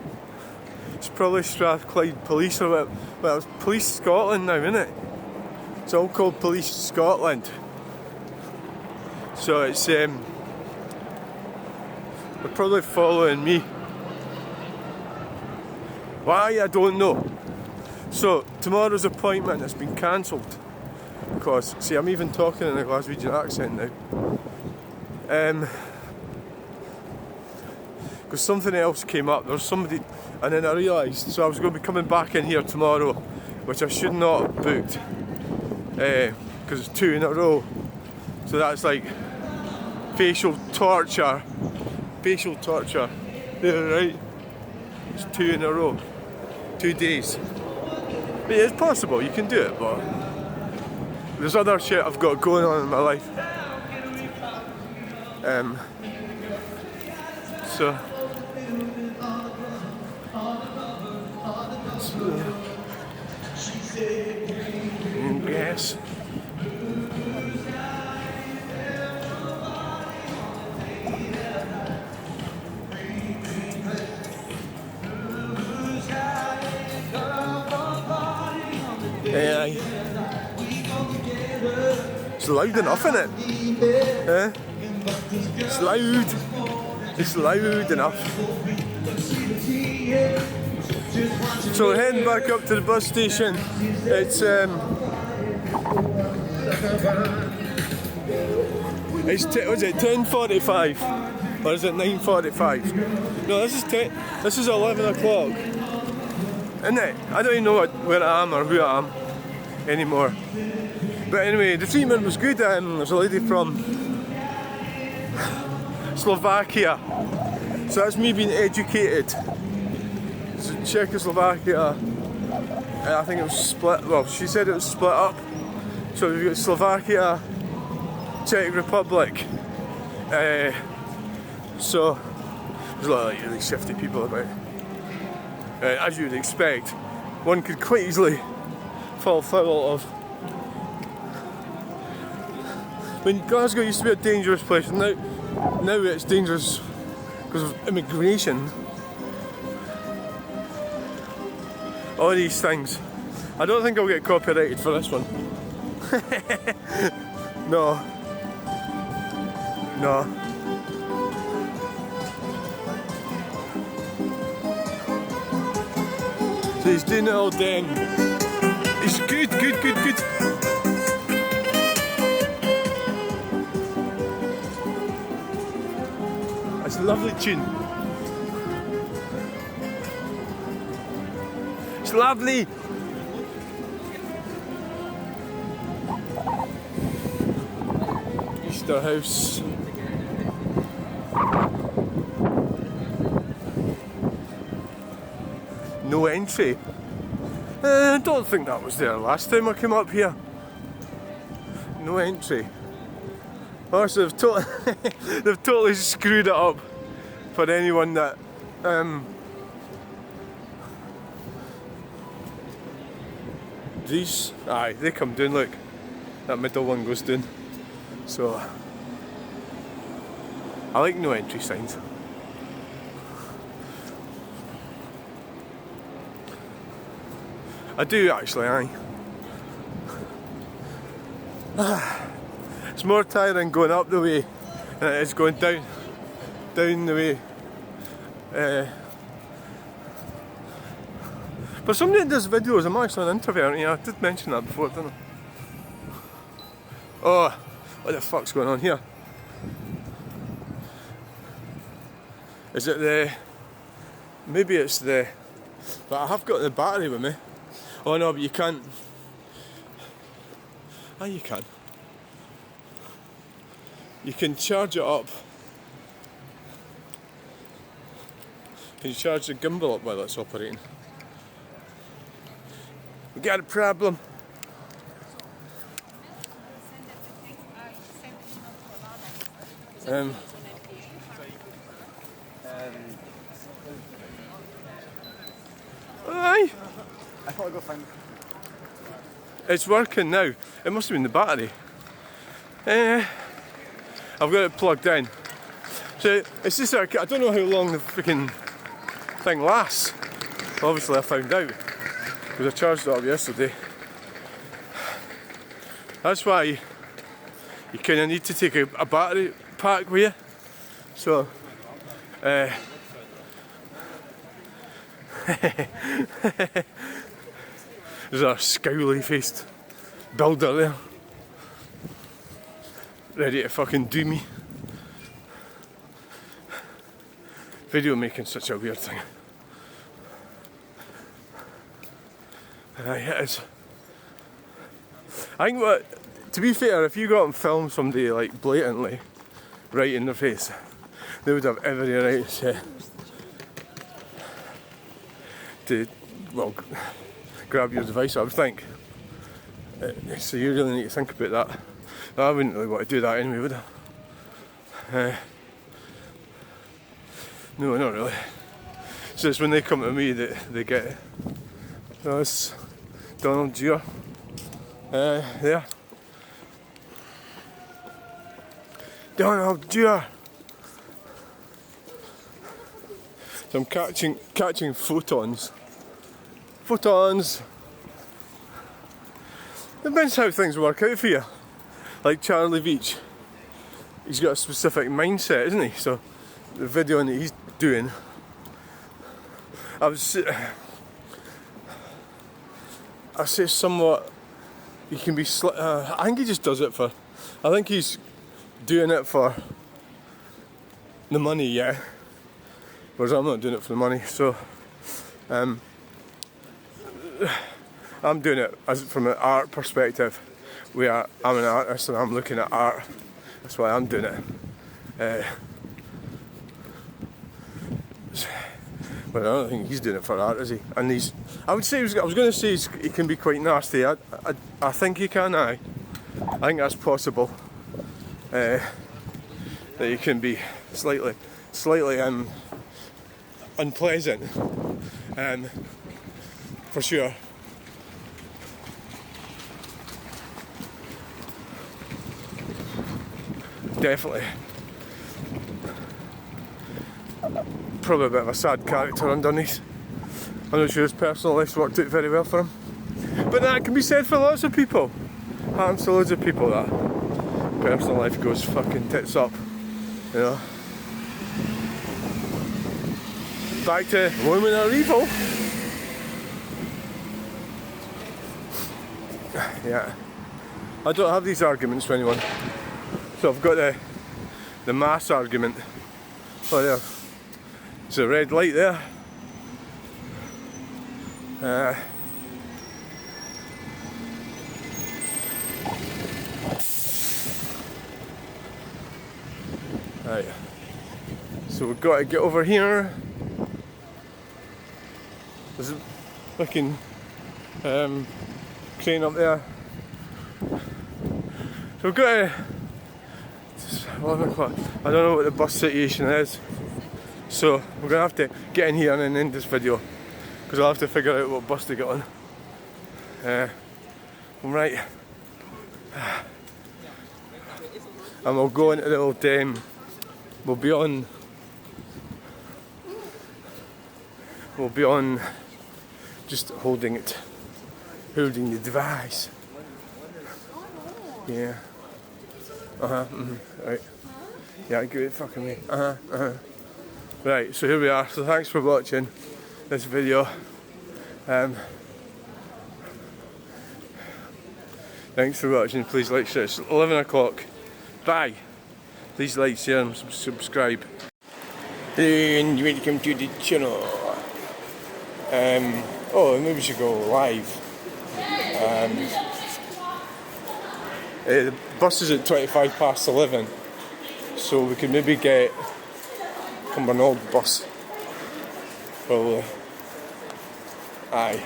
It's probably Strathclyde Police or what? Well, it's Police Scotland now, isn't it? It's all called Police Scotland. So it's they're probably following me. Why, I don't know. So tomorrow's appointment has been cancelled because, see, I'm even talking in a Glaswegian accent now. Because something else came up. There was somebody, and then I realised. So I was going to be coming back in here tomorrow, which I should not have booked, because it's 2 in a row. So that's like facial torture. Facial torture. Yeah, right. It's 2 in a row. 2 days. But yeah, it's possible, you can do it, but there's other shit I've got going on in my life. So yes. It's loud enough, isn't it? It's loud. It's loud enough. So we're heading back up to the bus station. It's 10:45 or is it 9:45? No, this is 11 o'clock. Isn't it? I don't even know where I am or who I am anymore. But anyway, the treatment was good. There's a lady from Slovakia. So that's me being educated. So Czechoslovakia, I think it was split, well, she said it was split up. So we've got Slovakia, Czech Republic. So there's a lot of like, really shifty people about. As you would expect, one could quite easily fall foul of. I mean, Glasgow used to be a dangerous place, and now it's dangerous because of immigration. All these things. I don't think I'll get copyrighted for this one. No. So he's doing it all then. It's good. It's a lovely tune. It's lovely. Easter House. No entry. I don't think that was there last time I came up here. No entry. Oh, so they've totally screwed it up for anyone that these, aye, they come down, look. That middle one goes down. So I like no entry signs. I do actually, aye. It's more tiring going up the way than it is going down the way. But somebody that does videos, I'm actually an introvert, yeah, I did mention that before, didn't I? Oh, what the fuck's going on here? Is it the... Maybe it's the... But I have got the battery with me. Oh no, but you can't... Ah, you can. You can charge it up. Can you charge the gimbal up while it's operating? We got a problem. Aye. I thought I'd go find. It's working now. It must have been the battery. I've got it plugged in. So it's just I don't know how long the freaking thing lasts. Obviously I found out because I charged it up yesterday. That's why you kind of need to take a battery pack with you. So there's a scowly faced builder there, ready to fucking do me. Video making such a weird thing. It is. I think to be fair, if you go out and film somebody like blatantly right in their face, they would have every right to well, grab your device, I would think. So you really need to think about that. I wouldn't really want to do that anyway, would I? No, not really. So it's when they come to me that they get it. So it's Donald Deere. There. Donald Deere. So I'm catching photons. Photons. Depends how things work out for you. Like Charlie Veach, he's got a specific mindset, isn't he? So the video that he's doing, I say somewhat, he can be, I think he just does it for, I think he's doing it for the money, yeah. Whereas I'm not doing it for the money, so I'm doing it as from an art perspective. I'm an artist and I'm looking at art. That's why I'm doing it. But I don't think he's doing it for art, is he? And I would say, I was going to say he can be quite nasty. I think he can, I think that's possible. That he can be slightly unpleasant, for sure. Definitely. Probably a bit of a sad character underneath. I'm not sure his personal life's worked out very well for him. But that can be said for lots of people. Happens to loads of people, that personal life goes fucking tits up, you know. Back to women are evil. Yeah. I don't have these arguments with anyone. So I've got the mass argument. Oh, there. There's a red light there. Right. So we've got to get over here. There's a fucking crane up there. So we've got to. It's 11 o'clock. I don't know what the bus situation is. So we're going to have to get in here and then end this video, because I'll have to figure out what bus to get on. Right. And we'll go into the old we'll be on just holding the device. Yeah. Right. Yeah, good fucking me. Right, so here we are. So thanks for watching this video. Thanks for watching. Please like, share. It's 11 o'clock. Bye. Please like, share and subscribe. And welcome to the channel. Oh, maybe we should go live. The bus is at 11:25, so we could maybe get Cumbernauld bus. Probably. Aye.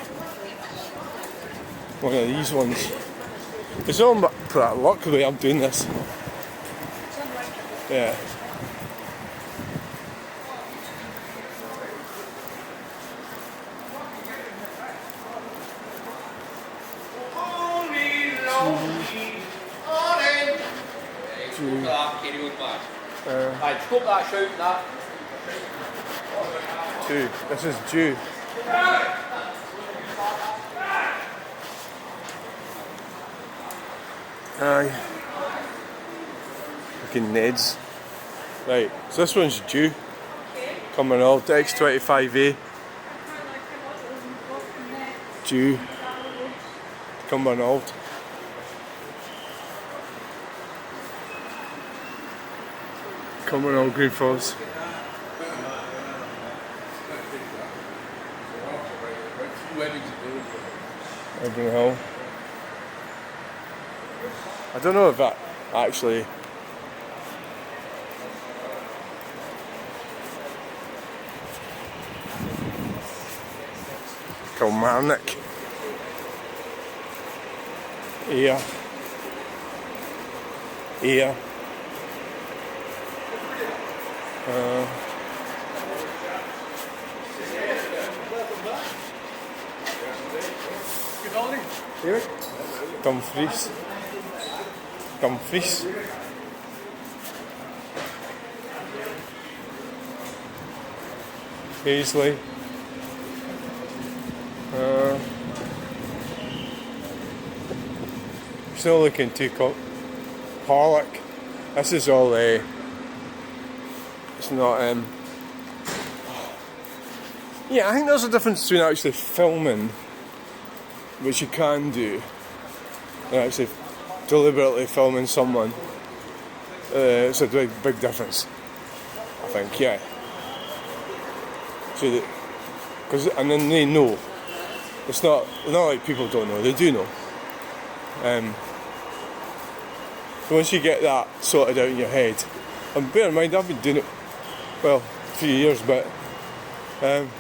One of these ones. It's all pretty luck the way I'm doing this. Yeah. Two. This is due. Aye. Fucking Neds. Right, so this one's due. Cumbernauld, X25A. Due. Cumbernauld. Cumbernauld Green Falls. Urban Hill. I don't know if that actually Cumbernauld. Yeah. Yeah. Here. Dumfries. Paisley. Still looking too Pollock. This is all it's not yeah, I think there's a difference between actually filming, which you can do, and actually deliberately filming someone. It's a big difference, I think, yeah. So and then they know. It's not like people don't know, they do know. Once you get that sorted out in your head, and bear in mind I've been doing it, well, a few years, but It's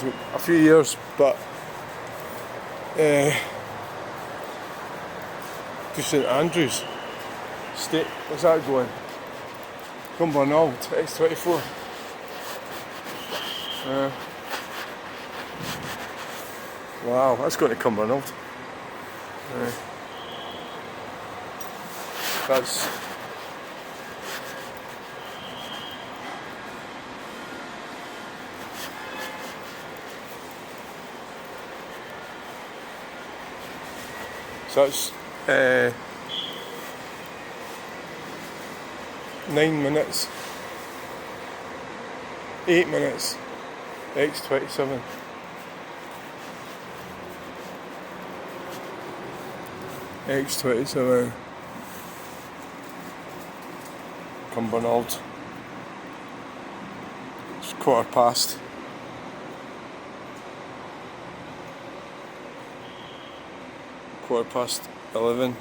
been a few years, but to St Andrews State. What's that going? Cumbernauld, X24. Wow, that's going to Cumbernauld. That's so that's 9 minutes, 8 minutes, X27. X27 Cumbernauld. It's 11:15. (11).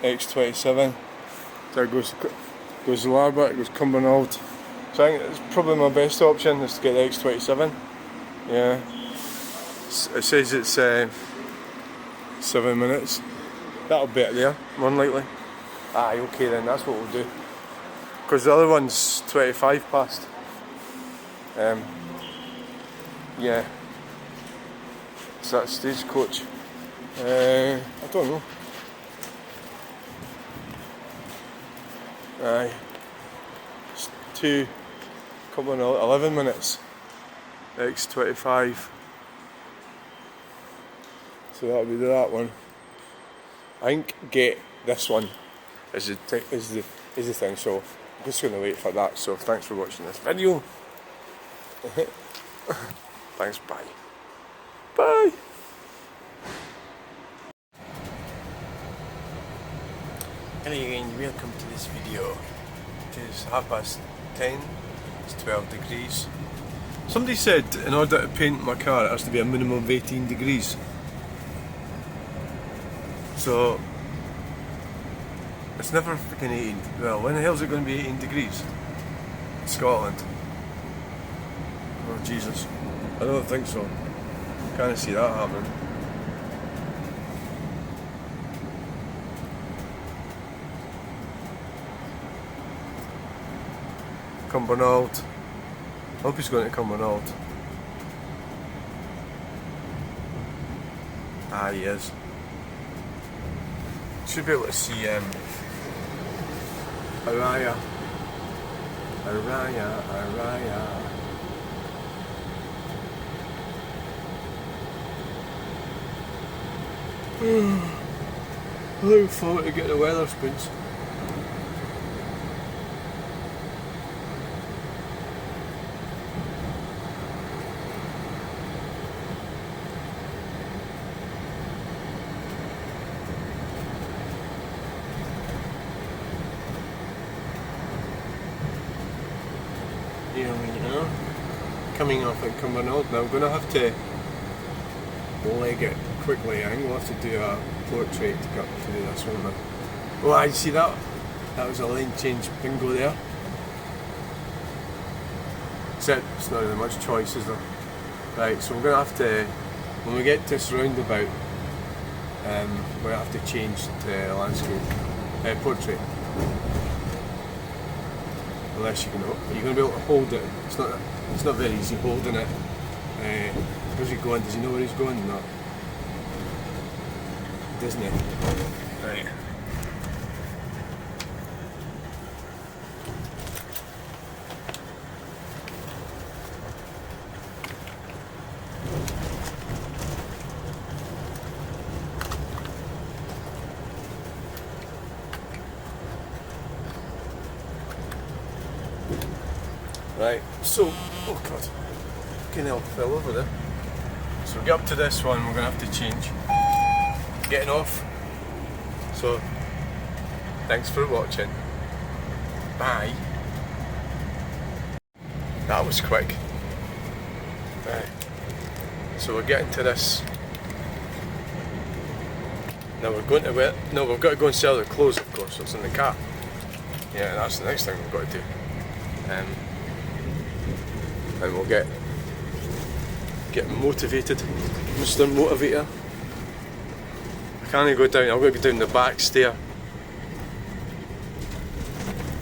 X27. There goes Larbert, it goes Cumbernauld. So I think it's probably my best option is to get the X27. Yeah. It says it's 7 minutes. That'll be it there, more than likely. Aye, okay then, that's what we'll do. Because the other one's 25 past. Yeah. So that's stagecoach. I don't know. Aye. It's 2, Cumbernauld, 11 minutes. X25. So that'll be that one. I think get this one is the thing, so I'm just going to wait for that. So thanks for watching this video. Thanks, bye. Bye. Hello again, welcome to this video. It is 10:30, it's 12 degrees. Somebody said in order to paint my car it has to be a minimum of 18 degrees. So it's never freaking 18. Well, when the hell is it going to be 18 degrees? In Scotland. Oh Jesus. I don't think so. Can't see that happening. Cumbernauld. I hope he's going to Cumbernauld. Ah, he is. Should be able to see Araya. I look forward to get the weather spoons. Here we are, coming off at Cumbernauld. Now I'm going to have to leg it quickly. I think we'll have to do a portrait to get to do this one now. Oh, I see that? That was a lane change bingo there. That's it, it's not really much choice, is there? Right, so we're going to have to, when we get to this roundabout, we're going to have to change to landscape, portrait. Unless you're going to be able to hold it. It's not very easy holding it. Where's he going? Does he know where he's going? No. Doesn't he? Right. Right, so, oh god, fucking hell, fell over there. So we get up to this one, we're going to have to change. Getting off. So, thanks for watching. Bye. That was quick. Right. So we're getting to this. Now we're going to we've got to go and sell the clothes, of course, it's in the car. Yeah, that's the next thing we've got to do. and we'll get motivated, Mr. Motivator. I can't go down, I've got to go down the back stair.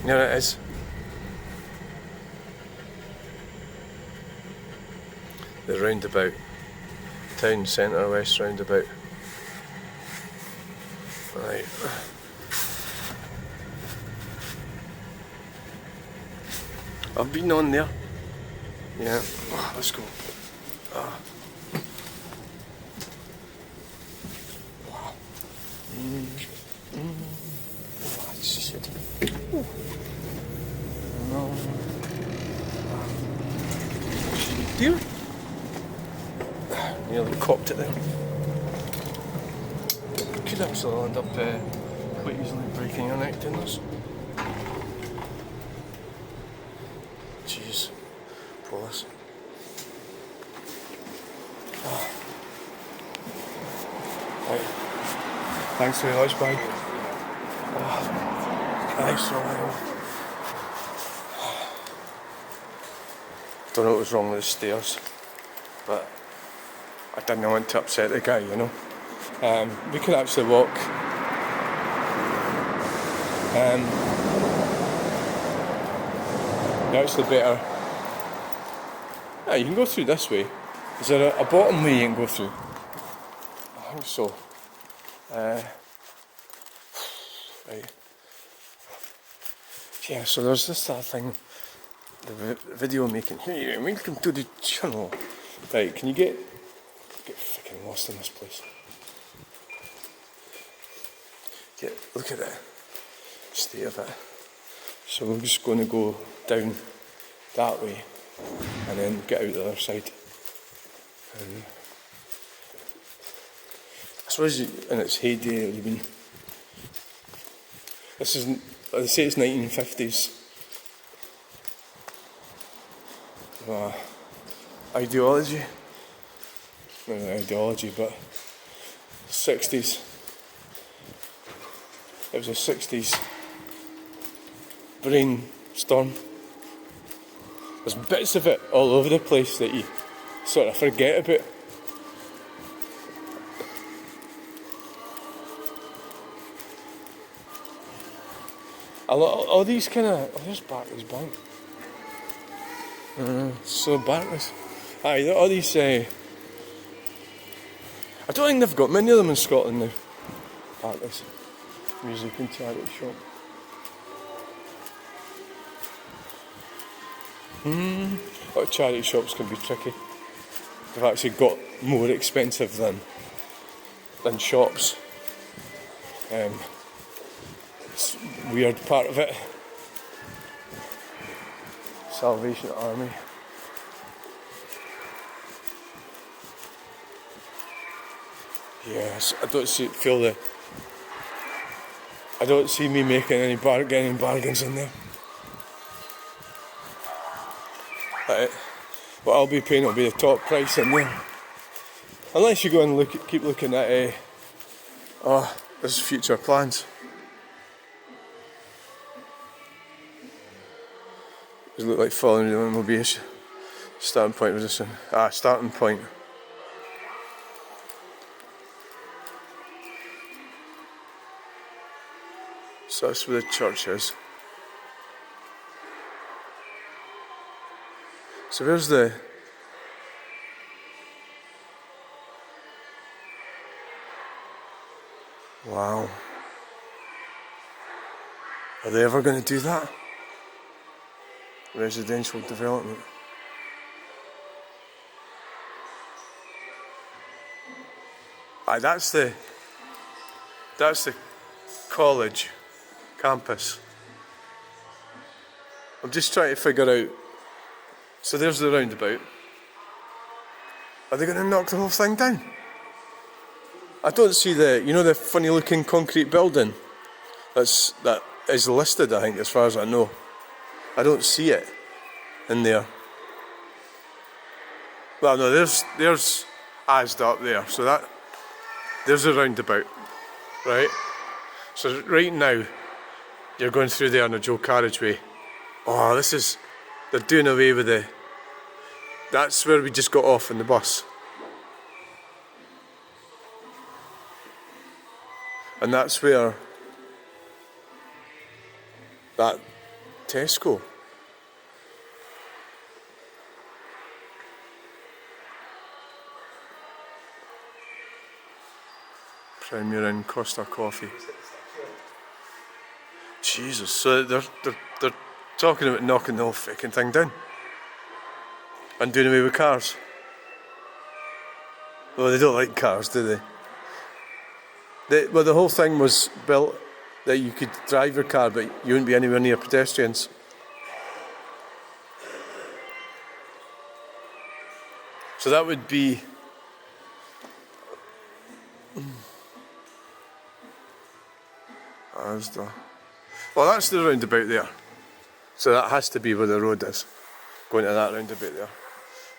There it is. The roundabout. Town centre west roundabout. Right. I've been on there. Yeah. Oh, let's go. Oh. Wow. Oh, shit. Ooh. No. Dear. Nearly copped it then. Could actually end up quite easily breaking your neck doing this. Jeez. Police. Oh. Right. Thanks very much, bye. Oh. Thanks so much. Don't know what was wrong with the stairs, but I didn't want to upset the guy, you know. We could actually walk. You're actually better. Yeah, you can go through this way. Is there a bottom way you can go through? I think so. Right. Yeah, so there's this thing, the video making. Hey, welcome to the channel. Right, can you get fucking lost in this place? Look at the state of it. So we're just going to go down that way and then get out the other side. And I suppose in its heyday it would have been. This is, they say it's 1950s. Ideology. Not ideology, but 60s. It was a 60s brainstorm. There's bits of it all over the place that you sort of forget about. All these kind of... Oh, there's Barclays Bank. So Barclays. Aye, all these... I don't think they've got many of them in Scotland now. Barclays. Music and charity shop. A lot of charity shops can be tricky. They've actually got more expensive than shops. It's a weird part of it. Salvation Army. Yes, I don't see me making any bargains in there. What I'll be paying will be the top price in there. Unless you go and keep looking at there's future plans. Does it look like following the will be a starting point with this one? Starting point. So that's where the church is. So where's the... Wow. Are they ever going to do that? Residential development. That's the college campus. I'm just trying to figure out. So there's the roundabout. Are they going to knock the whole thing down? I don't see the funny looking concrete building that is listed, I think, as far as I know. I don't see it in there. Well, no, there's Asda up there, so there's a roundabout, right? So right now, you're going through there on a dual carriageway. Oh, this is they're doing away with the... That's where we just got off in the bus. And that's where that Tesco. Premier Inn, Costa Coffee. Jesus, so they're talking about knocking the whole fucking thing down and doing away with cars. Well, they don't like cars, do they? Well, the whole thing was built that you could drive your car, but you wouldn't be anywhere near pedestrians. So that would be... Well, that's the roundabout there. So that has to be where the road is, going to that roundabout there.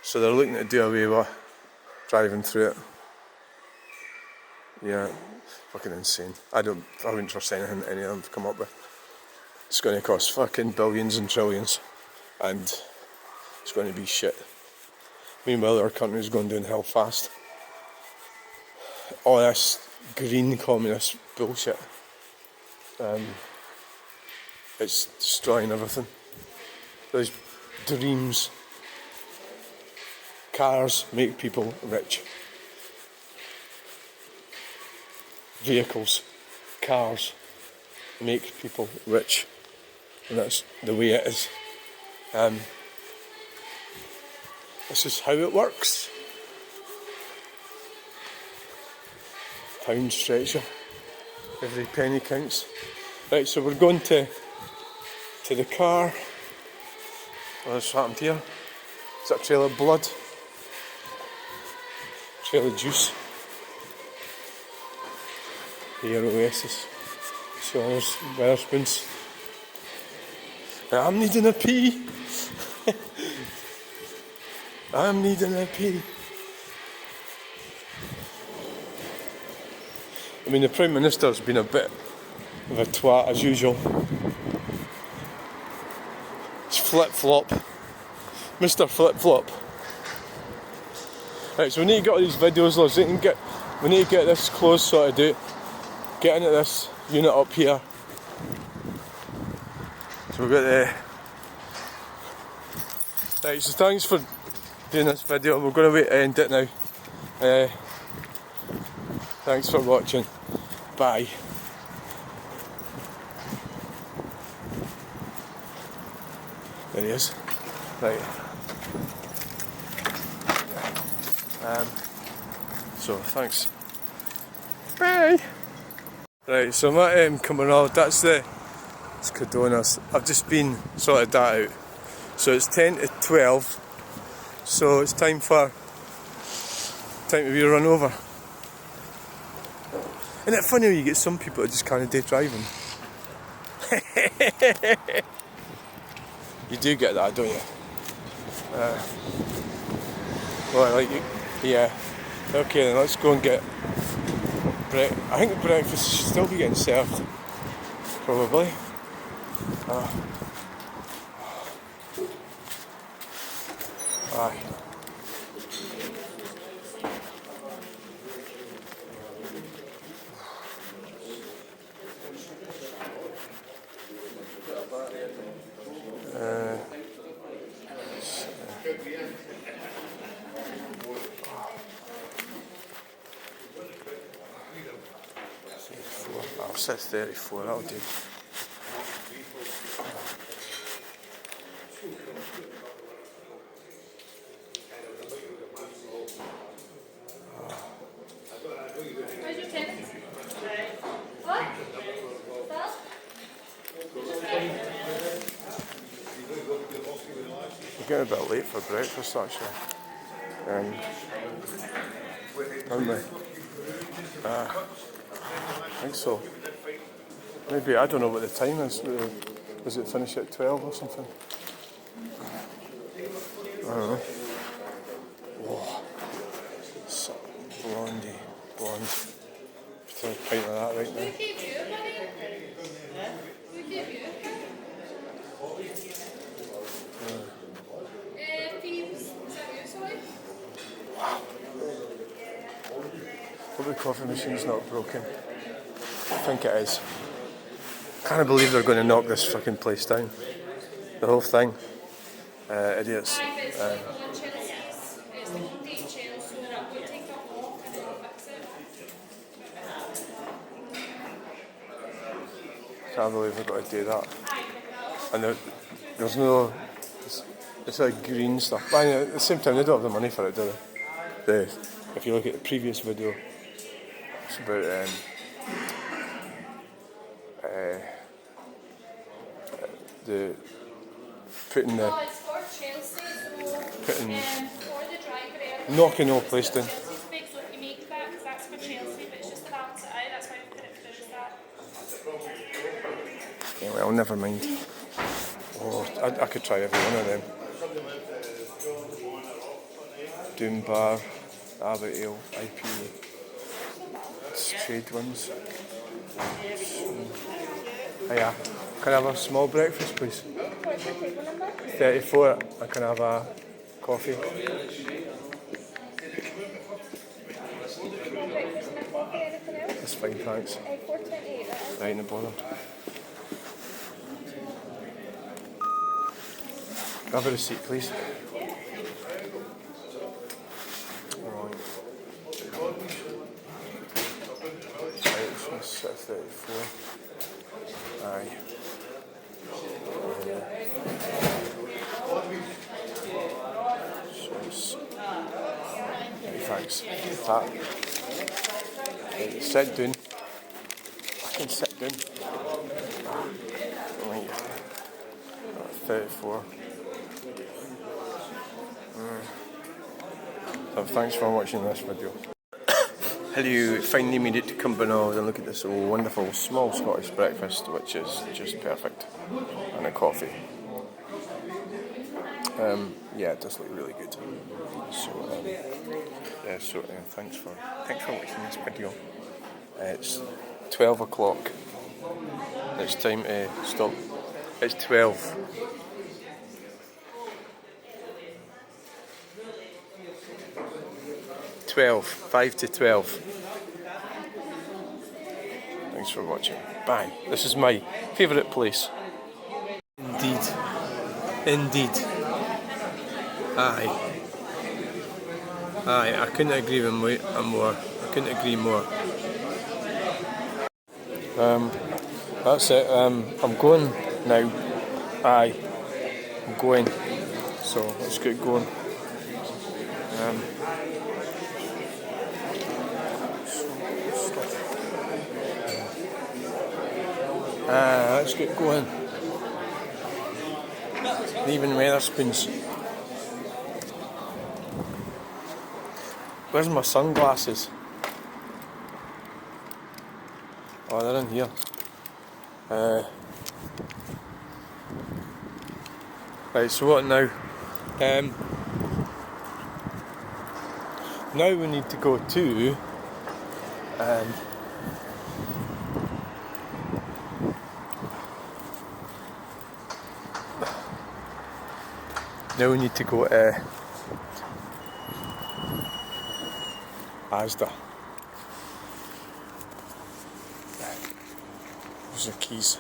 So they're looking to do away with driving through it. Yeah, fucking insane. I wouldn't trust anything any of them have come up with. It's going to cost fucking billions and trillions, and it's going to be shit. Meanwhile, our country's going downhill fast. All this green communist bullshit. It's destroying everything. Those dreams. Cars make people rich. Vehicles, cars make people rich. And that's the way it is. This is how it works. Pound stretcher. Every penny counts. Right, so we're going to the car. What's happened here? Is that a trail of blood? Trail of juice. Here, Oasis. So there's Wetherspoons. I'm needing a pee. I'm needing a pee. I mean, the Prime Minister's been a bit of a twat as usual. It's flip-flop. Mr. Flip-flop. Right, so we need to get all these videos, lads. We need to get this close sorted out. Get into this unit up here. So we've got the... Right, so thanks for doing this video. We're going to wait to end it now. Thanks for watching. Bye. There he is. Right. So thanks. Bye. Right, so I'm at Cumbernauld. It's Cadonas. I've just been sorted that out. So it's 10 to 12. So it's time to be run over. Isn't it funny when you get some people that just can't do driving? You do get that, don't you? Well, like, yeah. Okay, then let's go and get breakfast. I think the breakfast should still be getting served. Probably. Aye. I'll set 34, that'll do. We're getting a bit late for breakfast actually. Aren't we? I think so. Maybe, I don't know what the time is. Was it finish at 12 or something? I don't know. Whoa. Blonde. Just a pint of that right now. Yeah. Thieves. Is that you, sorry? Hope the coffee machine's not broken. I think it is. Can't believe they're going to knock this fucking place down. The whole thing. Idiots. Aye, but it's like on Chelsea's. It's like on date Chelsea, so I'm going to take that off and then I'll fix it. Can't believe we've got to do that. And there's no... It's like green stuff. But at the same time, they don't have the money for it, do they? If you look at the previous video, it's about the putting the Oh, it's for Chelsea, so putting for the driver knocking the whole place down. Chelsea's big, so if you make that, because that's for Chelsea, but it's just the balance it out, that's why we put it through as that. Yeah, well, never mind. Oh, I could try every one of them. Doom Bar, Abbott Ale, IPA, trade ones. Hiya, can I have a small breakfast, please? 34. I can have a coffee. That's fine, thanks. Right, no bother. Have a receipt, please. Right, so it's 34. Aye. Thanks. That. Right, sit down. I can sit down. Right. 34. So thanks for watching this video. Hello, finally made it to Cumbernauld and look at this wonderful small Scottish breakfast, which is just perfect, and a coffee. Yeah, it does look really good. So yeah, so thanks for watching this video. It's 12 o'clock. It's time to stop. It's 12. Five to 12. Thanks for watching. Bye. This is my favourite place. Indeed. Aye, I couldn't agree with more. I couldn't agree more. That's it. I'm going now. Aye, I'm going. So let's get going. Let's get going. Even Weatherspoons. Where's my sunglasses? Oh, they're in here. Right, so what now? Now we need to go to Asda. There's the keys.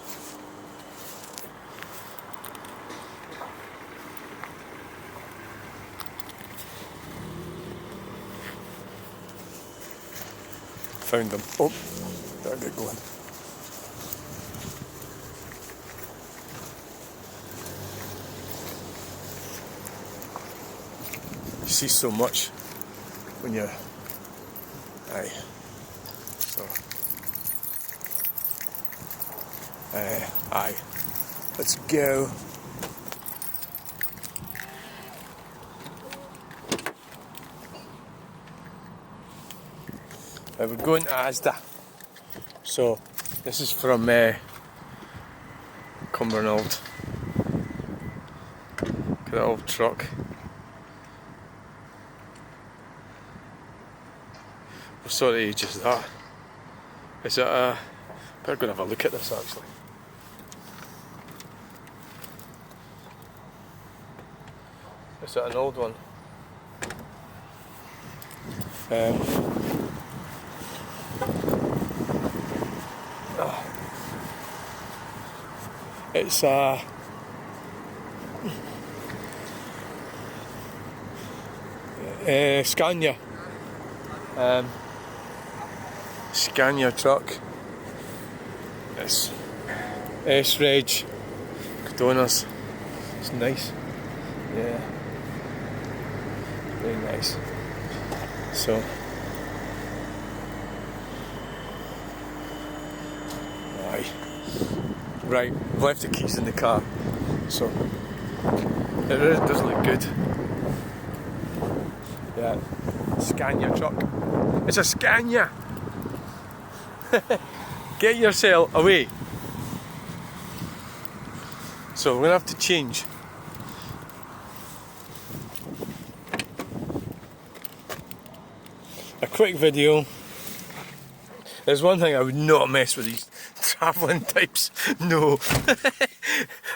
Found them. Oh, better get going. You see so much when you're... Aye. So. Aye. Let's go. We're going to Asda. So, this is from Cumbernauld. Look at that old truck. What sort of age is that? Is it a... Better go and have a look at this actually. Is that an old one? It's Scania. Scania truck. It's S-Reg donors. It's nice. Yeah. Very nice. So aye. Right, I've left the keys in the car. So it really does look good. Yeah. Scania truck. It's a Scania! Get yourself away. So we're gonna have to change. A quick video. There's one thing I would not mess with these travelling types. No.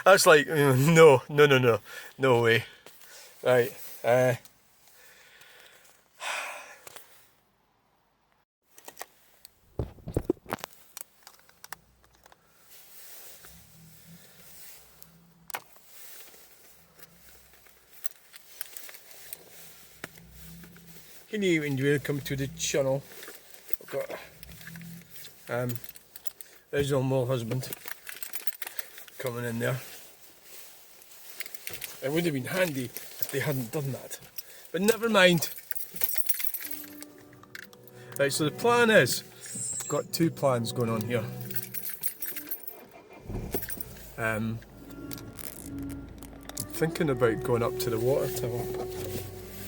That's like, no way. Right. Good evening, welcome to the channel. I've got original mole husband coming in there. It would have been handy if they hadn't done that, but never mind. Right, so the plan is, I've got two plans going on here. I'm thinking about going up to the water tower.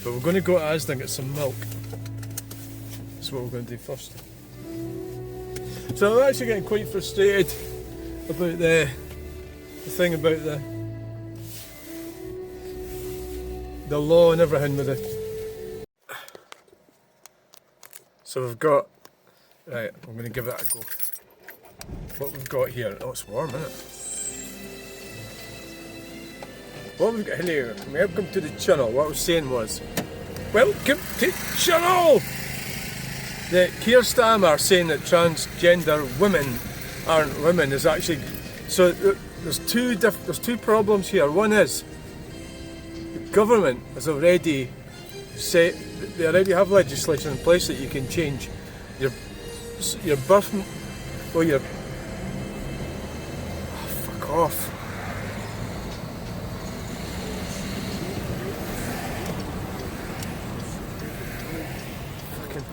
But we're going to go to Asda and get some milk. That's what we're going to do first. So I'm actually getting quite frustrated about the thing about the law and everything with it. So we've got, right, I'm going to give that a go. What we've got here, oh, it's warm, isn't it? What we've got, hello, welcome to the channel. What I was saying was, welcome to the channel! The Keir Starmer saying that transgender women aren't women is actually, so there's two problems here. One is, the government has already said, they already have legislation in place that you can change your birth, well your, oh, fuck off.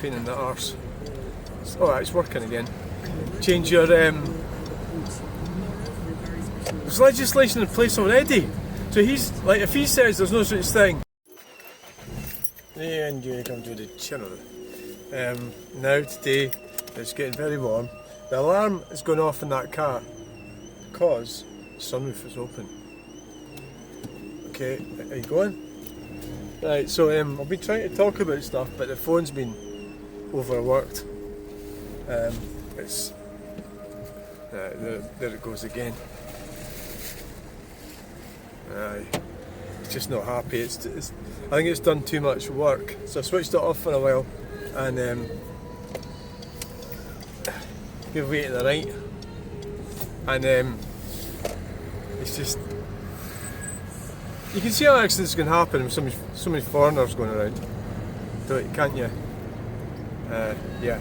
Pain in the arse. Oh, it's working again. Change your there's legislation in place already. So he's like, if he says there's no such thing. And you come to the channel. Now today it's getting very warm. The alarm is going off in that car because the sunroof is open. Okay, are you going? Right, so I've been trying to talk about stuff, but the phone's been overworked. It's there it goes again. It's just not happy. It's I think it's done too much work, so I switched it off for a while, and you're waiting the night, and it's just, you can see how accidents can happen with so many foreigners going around, can't you? Yeah.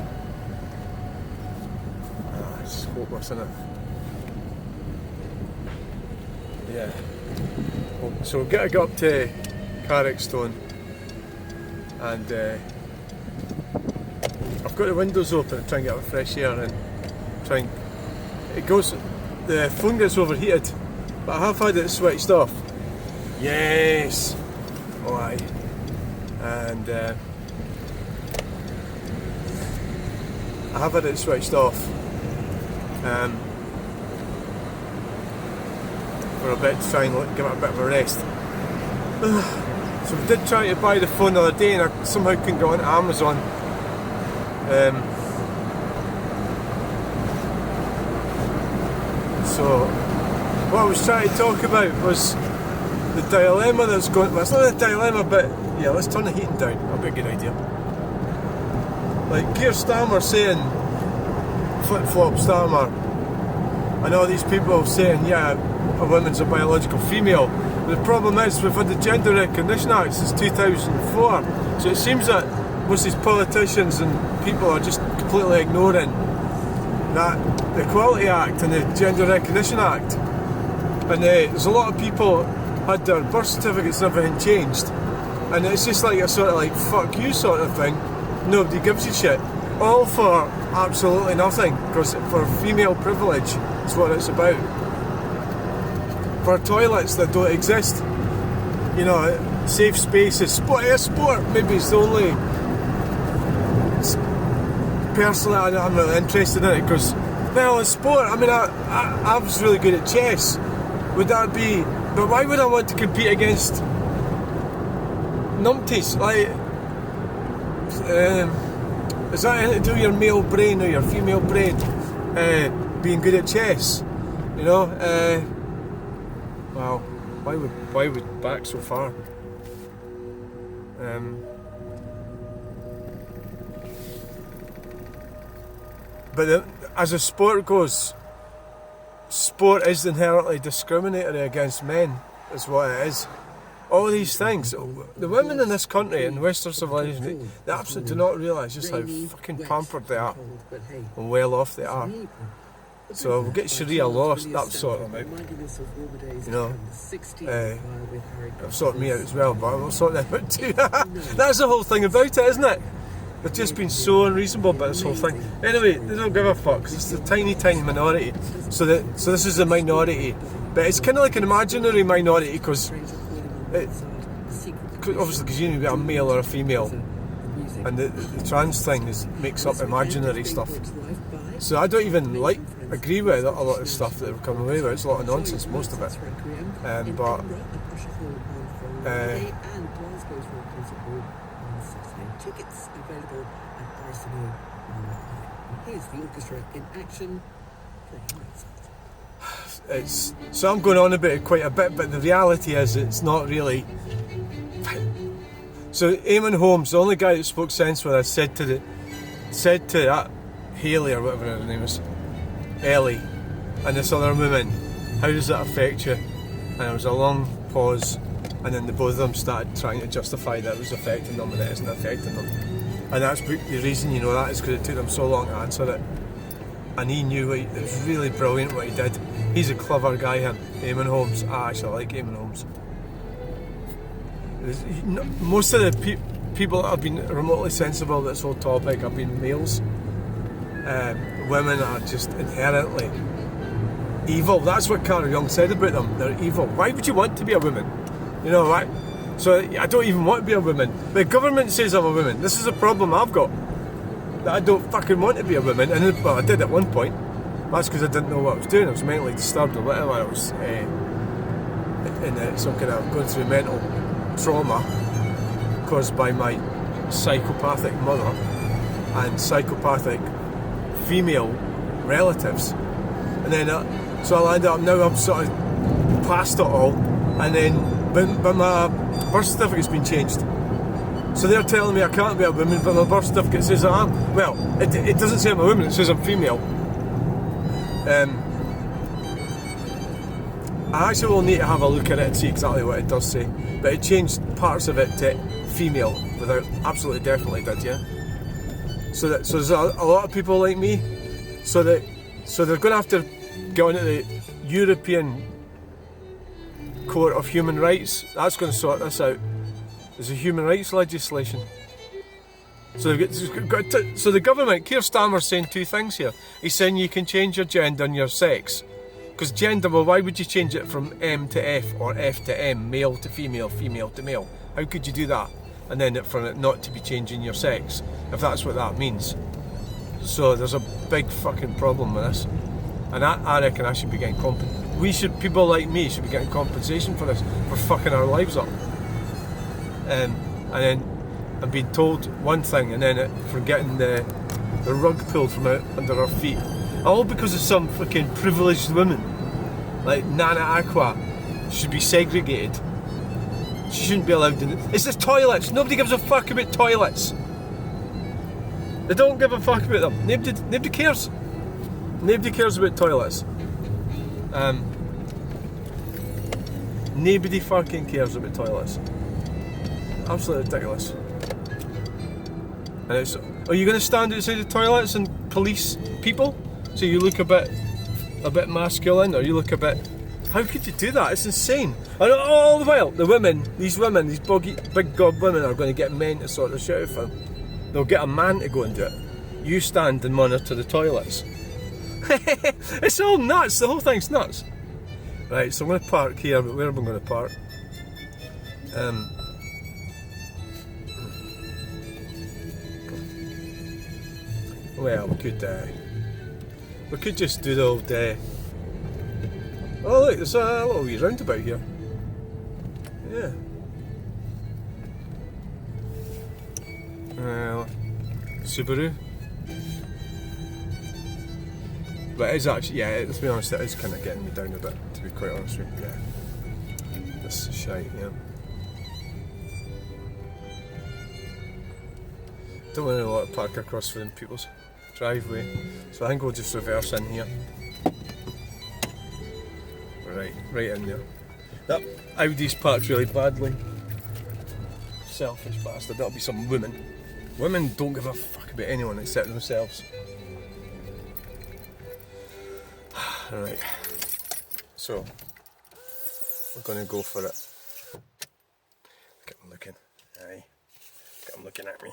It's just hopeless, isn't it? Yeah. Well, so we'll get up to Carrickstone, and I've got the windows open to try and get a fresh air and try and, the phone gets overheated, but I have had it switched off. Yes! Oh aye. And I have had it switched off for a bit to try and give it a bit of a rest. So we did try to buy the phone the other day and I somehow couldn't get on Amazon. So what I was trying to talk about was the dilemma that's going... Well, it's not a dilemma, but yeah, let's turn the heating down. That'll be a good idea. Like Keir Starmer saying, flip-flop Starmer, and all these people saying, yeah, a woman's a biological female. The problem is, we've had the Gender Recognition Act since 2004, so it seems that most of these politicians and people are just completely ignoring that the Equality Act and the Gender Recognition Act. And there's a lot of people had their birth certificates and everything changed, and it's just like a sort of like fuck you sort of thing. Nobody gives a shit, all for absolutely nothing, because for female privilege is what it's about, for toilets that don't exist, you know, safe spaces. Sport maybe it's the only, personally I'm really interested in it, because well, in sport, I mean I was really good at chess. Would that be... But why would I want to compete against numpties? Like, is that anything to do with your male brain or your female brain being good at chess? You know? Well, why would back so far? But as a sport goes, sport is inherently discriminatory against men, is what it is. All these things, the women in this country, in Western civilization, they absolutely do not realise just how fucking pampered they are and well off they are. So we'll get Sharia law, that sort them out. You know, it'll sort me out as well, but we'll sort them out too. That's the whole thing about it, isn't it? They've just been so unreasonable about this whole thing. Anyway, they don't give a fuck, because it's a tiny, tiny minority. So this is a minority. But it's kind of like an imaginary minority, because obviously because you get a male or a female, and the trans thing makes up imaginary stuff. So I don't even agree with a lot of stuff that they're coming away with. It's a lot of nonsense, most of it. Tickets available at Arsenal. Here's the orchestra in action. So I'm going on about it quite a bit, but the reality is it's not really. So Eamon Holmes, the only guy that spoke sense with us, said to that Haley or whatever her name is, Ellie, and this other woman, how does that affect you? And there was a long pause, and then the both of them started trying to justify that it was affecting them and it isn't affecting them. And that's the reason you know that is because it took them so long to answer it. And he knew it was really brilliant what he did. He's a clever guy, him, Eamon Holmes. I actually like Eamon Holmes. Most of the people that have been remotely sensible about this whole topic have been males. Women are just inherently evil. That's what Carl Jung said about them. They're evil. Why would you want to be a woman? You know, right? So I don't even want to be a woman. The government says I'm a woman. This is a problem I've got. That I don't fucking want to be a woman. And well, I did at one point. That's because I didn't know what I was doing. I was mentally disturbed or whatever. I was in some kind of going through mental trauma caused by my psychopathic mother and psychopathic female relatives. And then, so I landed up, now I'm sort of past it all. And then, but my birth certificate's been changed. So they're telling me I can't be a woman, but my birth certificate says I am. Well, it doesn't say I'm a woman, it says I'm female. I actually will need to have a look at it and see exactly what it does say. But it changed parts of it to female, without absolutely definitely did, yeah? So there's a lot of people like me, so they're going to have to go into the European Court of Human Rights. That's going to sort this out. There's a human rights legislation. So the government, Keir Starmer's saying two things here. He's saying you can change your gender and your sex. Because gender, well, why would you change it from M to F or F to M, male to female, female to male? How could you do that? And then for it not to be changing your sex, if that's what that means. So there's a big fucking problem with this. And I reckon I should be getting people like me should be getting compensation for this, for fucking our lives up. And then I'm being told one thing and then for getting the rug pulled from out under our feet. All because of some fucking privileged woman like Nana Aqua should be segregated She shouldn't be allowed in it. It's the toilets. Nobody gives a fuck about toilets. They don't give a fuck about them. Nobody cares. Nobody cares about toilets. Nobody fucking cares about toilets. Absolutely ridiculous. And it's, are you going to stand outside the toilets and police people? So you look a bit masculine, or you look a bit... How could you do that? It's insane. And all the while, these big gob women are going to get men to sort of shit out for them. They'll get a man to go and do it. You stand and monitor the toilets. It's all nuts. The whole thing's nuts. Right, so I'm going to park here, but where am I going to park? Well, we could just do the old oh look, there's a little wee roundabout here. Yeah. Subaru. But it is actually, yeah, to be honest, it is kind of getting me down a bit, to be quite honest with you. Yeah. This is shite, yeah. Don't really want to park across from people's driveway, so I think we'll just reverse in here. Right in there. That Audi's parked really badly. Selfish bastard, that'll be some women. Women don't give a fuck about anyone except themselves. Right, so we're going to go for it. Get them looking, aye, get them looking at me.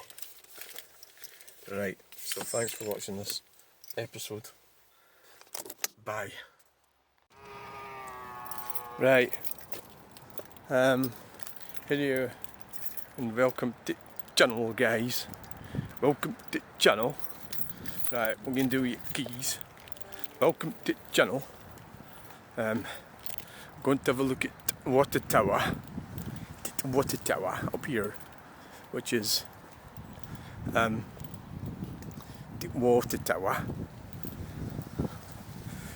Right, so thanks for watching this episode. Bye. Right, hello and welcome to the channel, guys. Welcome to the channel. Right, we're going to do your keys. Welcome to the channel. I'm going to have a look at water tower. The water tower up here, which is the water tower.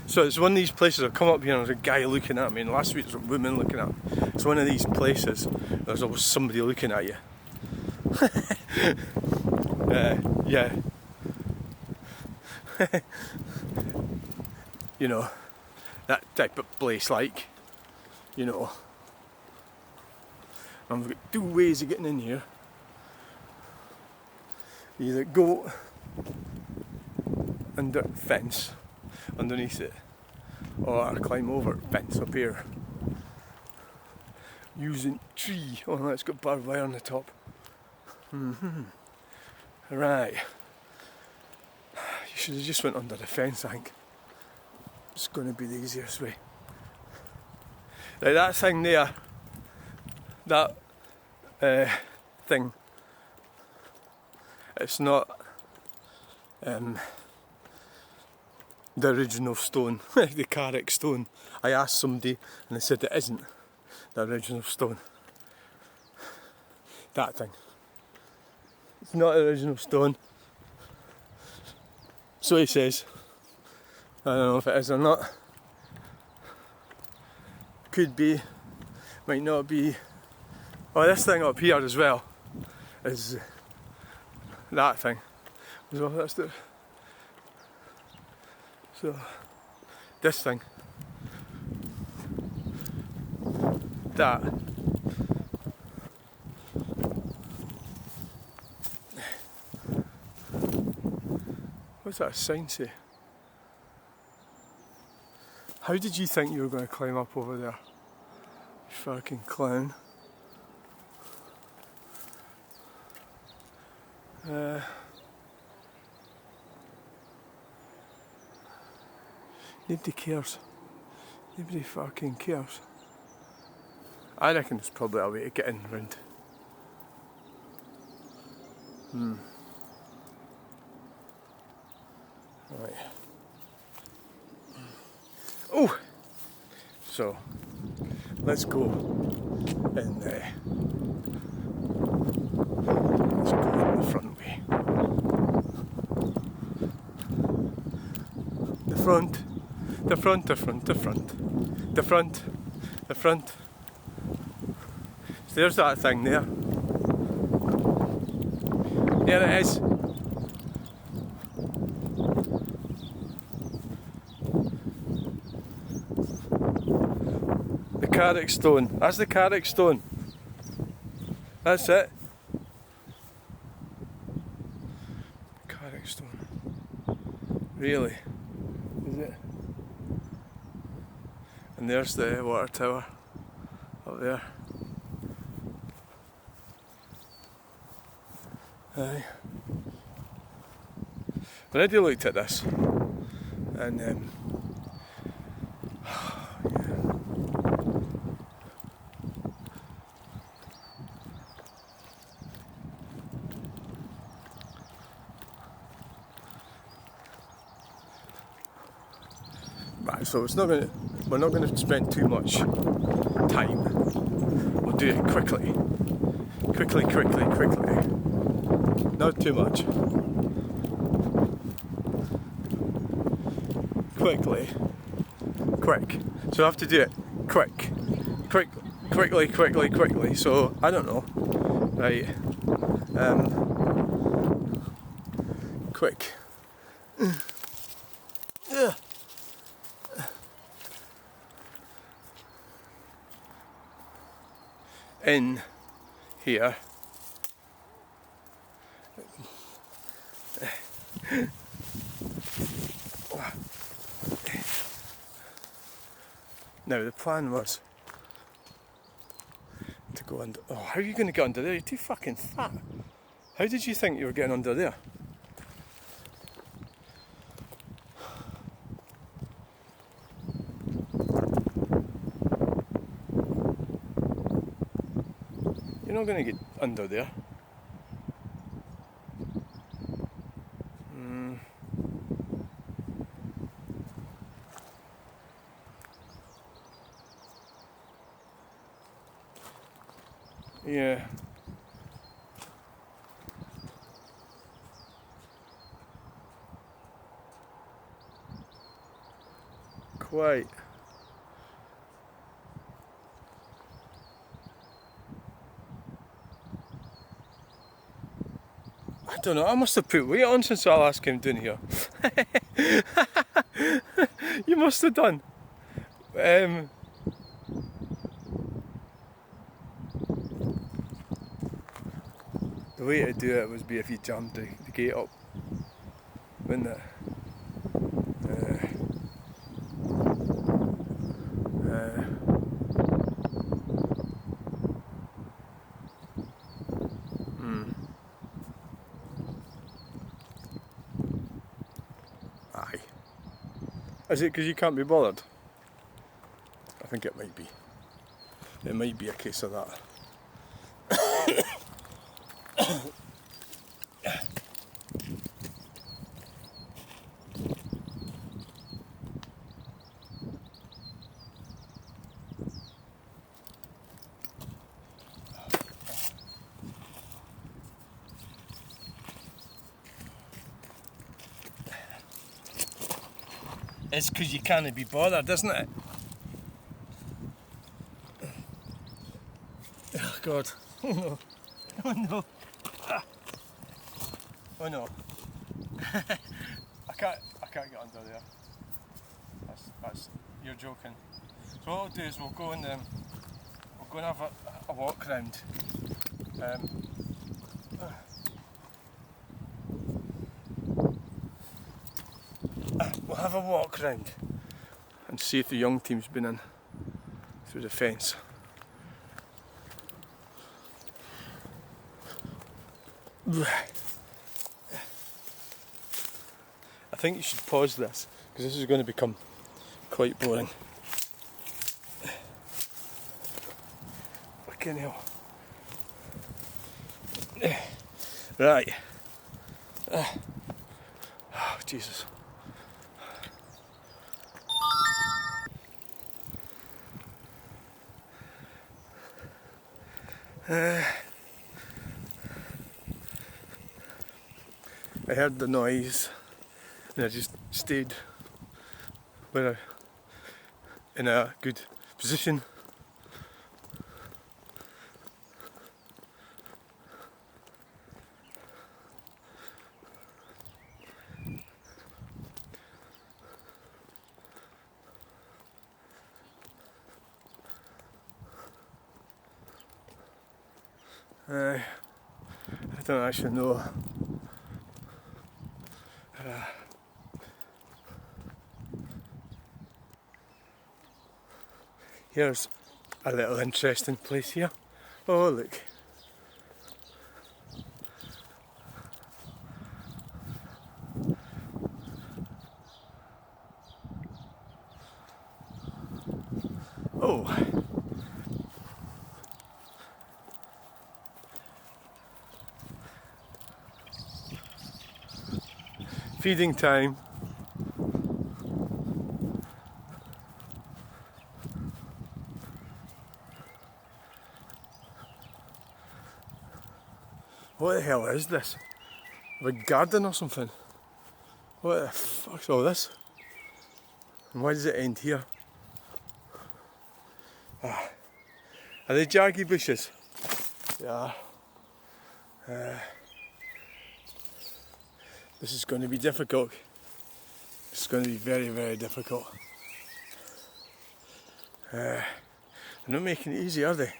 So it's one of these places. I've come up here and there's a guy looking at me, and last week there was a woman looking at me. It's one of these places there's always somebody looking at you. Yeah. You know, that type of place, like, you know. And we've got two ways of getting in here. You either go under fence underneath it, or climb over fence up here using tree. Oh no, it's got barbed wire on the top. Right, you should have just went under the fence, I think. It's going to be the easiest way. Right, that thing there, that thing, it's not the original stone, the Carrick stone. I asked somebody and they said it isn't the original stone. That thing. It's not the original stone. So he says. I don't know if it is or not. Could be, might not be. Oh, this thing up here as well is that thing. So that's the. So this thing, that. What's that sign say? How did you think you were going to climb up over there? You fucking clown. Nobody cares. Nobody fucking cares. I reckon there's probably a way to get in round. Right. Oh! So, let's go in there. Let's go in the front way. The front. The front, the front, the front. The front. The front. It's There's that thing there. There it is. The Carrick Stone. That's the Carrick Stone. That's it. Carrick Stone. Really? Is it? And there's the water tower up there. Aye. I already looked at this, and yeah. Right, so we're not going to spend too much time. We'll do it quickly. Quickly. Not too much. Quickly. Quick. So I have to do it quickly. So I don't know. Right. Quick. In here. Now the plan was to go under. Oh, how are you going to get under there? You're too fucking fat. How did you think you were getting under there? You're not going to get under there. Yeah. Quite. I don't know, I must have put weight on since I last came down here. You must have done. The way to do it would be if you jammed the gate up, wouldn't it? Aye. Is it because you can't be bothered? I think it might be. It might be a case of that. It's because you can't be bothered, isn't it? Oh God. Oh no. Oh no. Ah. Oh no. I can't get under there. That's you're joking. So what we'll do is we'll go and have a walk round. We'll have a walk round and see if the young team's been in through the fence. I think you should pause this because this is going to become quite boring. Fucking hell. Right. Oh, Jesus. I heard the noise and I just stayed in a good position I don't actually know. Here's a little interesting place here. Oh look. Oh. Feeding time. What the hell is this? A garden or something? What the fuck's all this? And why does it end here? Are they jaggy bushes? Yeah. This is going to be difficult. It's going to be very, very difficult. They're not making it easy, are they?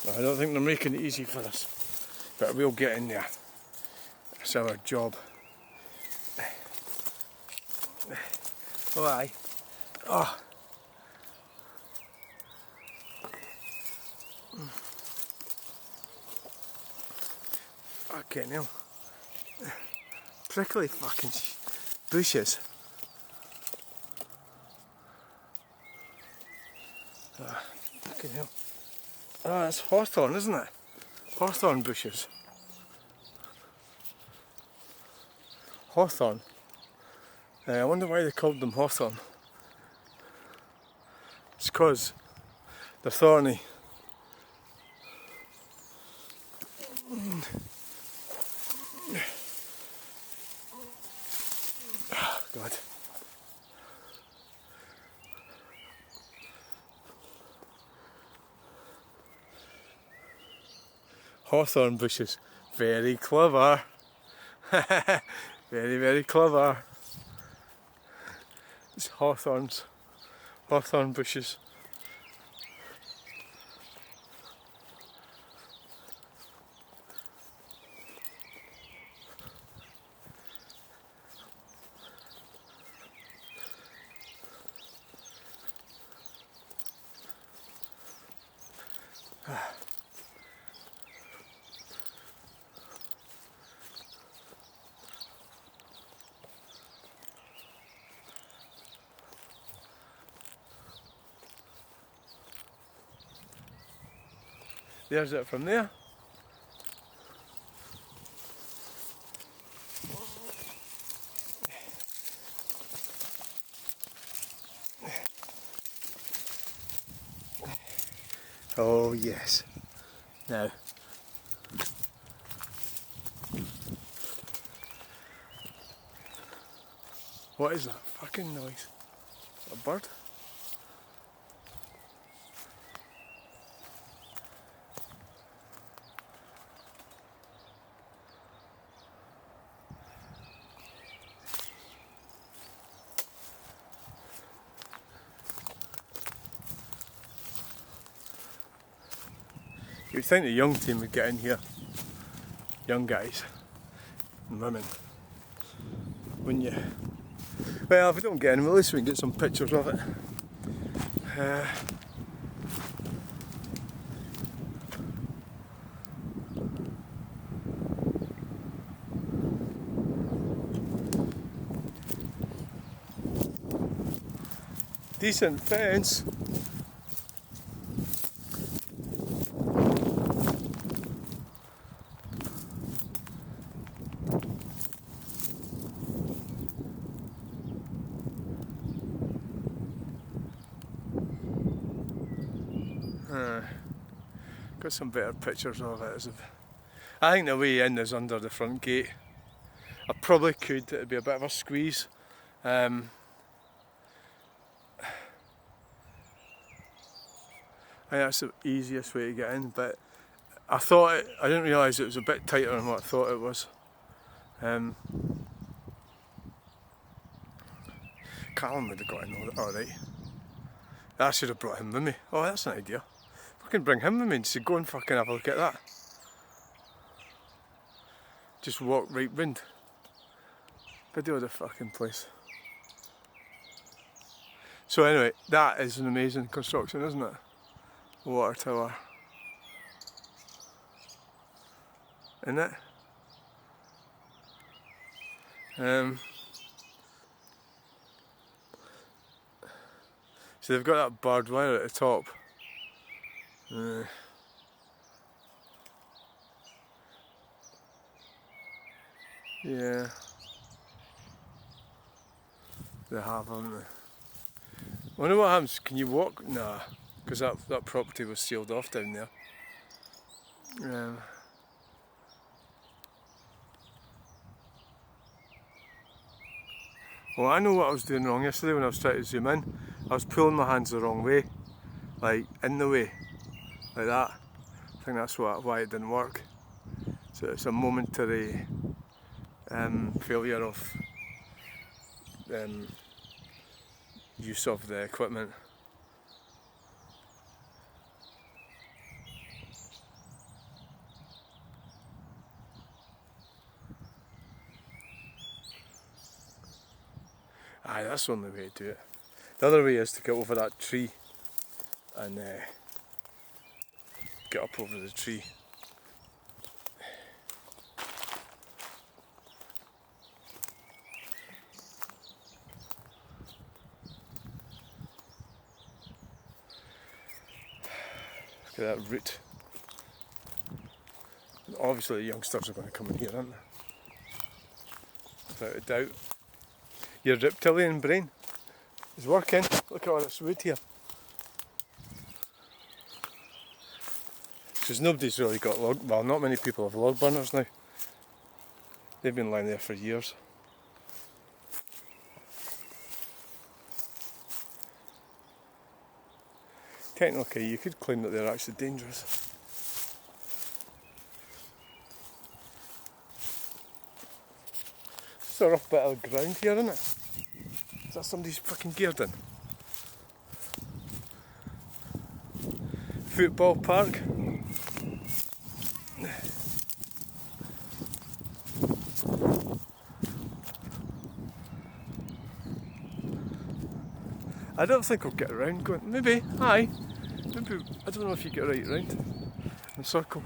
I don't think they're making it easy for us, but we'll get in there. That's our job. Oh aye. Oh. Fucking hell. Prickly fucking bushes. Fucking hell. Oh, that's hawthorn, isn't it? Hawthorn bushes. Hawthorn. I wonder why they called them hawthorn. It's because they're thorny. Oh, God. Hawthorn bushes. Very clever. Very, very clever. It's hawthorns. Hawthorn bushes. There's it from there. Oh yes. Now. What is that fucking noise? A bird? You'd think the young team would get in here. Young guys and women. Wouldn't you? Well, if we don't get in, at least we can get some pictures of it. Decent fence. Got some better pictures of it. I think the way in is under the front gate. I probably could, it'd be a bit of a squeeze. I think that's the easiest way to get in, but I didn't realise it was a bit tighter than what I thought it was. Callum would have got in alright. I should have brought him with me. Oh, that's an idea. Fucking bring him with me and say, go and fucking have a look at that. Just walk right round. Video of the fucking place. So anyway, that is an amazing construction, isn't it? Water tower. Isn't it? So they've got that barbed wire at the top. Yeah. They have, haven't they? I wonder what happens. Can you walk? Nah, because that property was sealed off down there. Well, I know what I was doing wrong yesterday when I was trying to zoom in. I was pulling my hands the wrong way, like in the way, like that. I think that's why it didn't work. So it's a momentary failure of use of the equipment. Aye, that's the only way to do it. The other way is to get over that tree and get up over the tree. Look at that route. Obviously the youngsters are going to come in here, aren't they? Without a doubt. Your reptilian brain is working. Look at all this wood here. Because nobody's really got well, not many people have log burners now. They've been lying there for years. Technically, you could claim that they're actually dangerous. It's a rough bit of ground here, isn't it? Is that somebody's fucking geared in? Football park. I don't think I'll get around going. Maybe, aye. Maybe, I don't know if you get right round in a circle.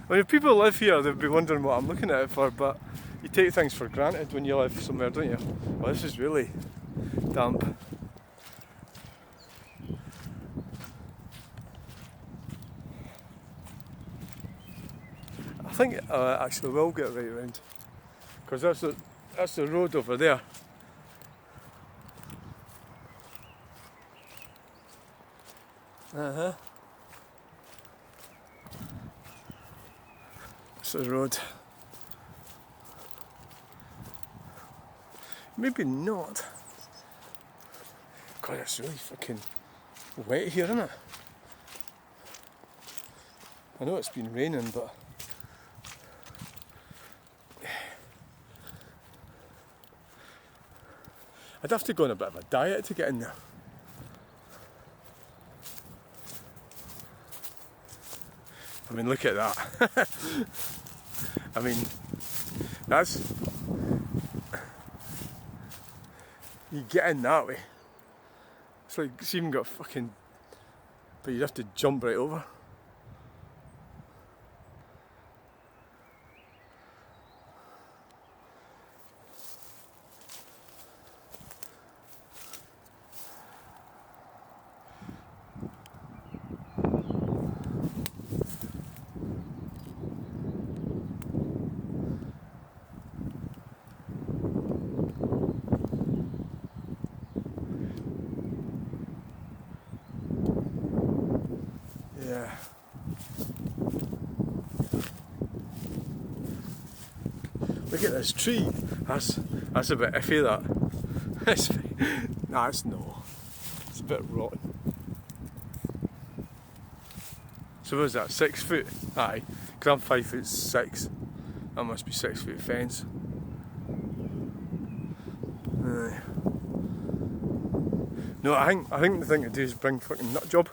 I mean, if people live here, they'd be wondering what I'm looking at it for, but you take things for granted when you live somewhere, don't you? Well, this is really damp. I think I actually will get right round, because that's the road over there. It's the road. Maybe not. God, it's really fucking wet here, isn't it? I know it's been raining, but I'd have to go on a bit of a diet to get in there. I mean, look at that. I mean, that's... You get in that way. It's like, it's even got fucking... But you'd have to jump right over. Yeah. Look at this tree. That's a bit iffy, that. Nah, it's no. It's a bit rotten. So what is that, 6 foot? Aye, because I'm 5'6". That must be 6 foot fence. Aye. No, I think the thing to do is bring fucking nut job.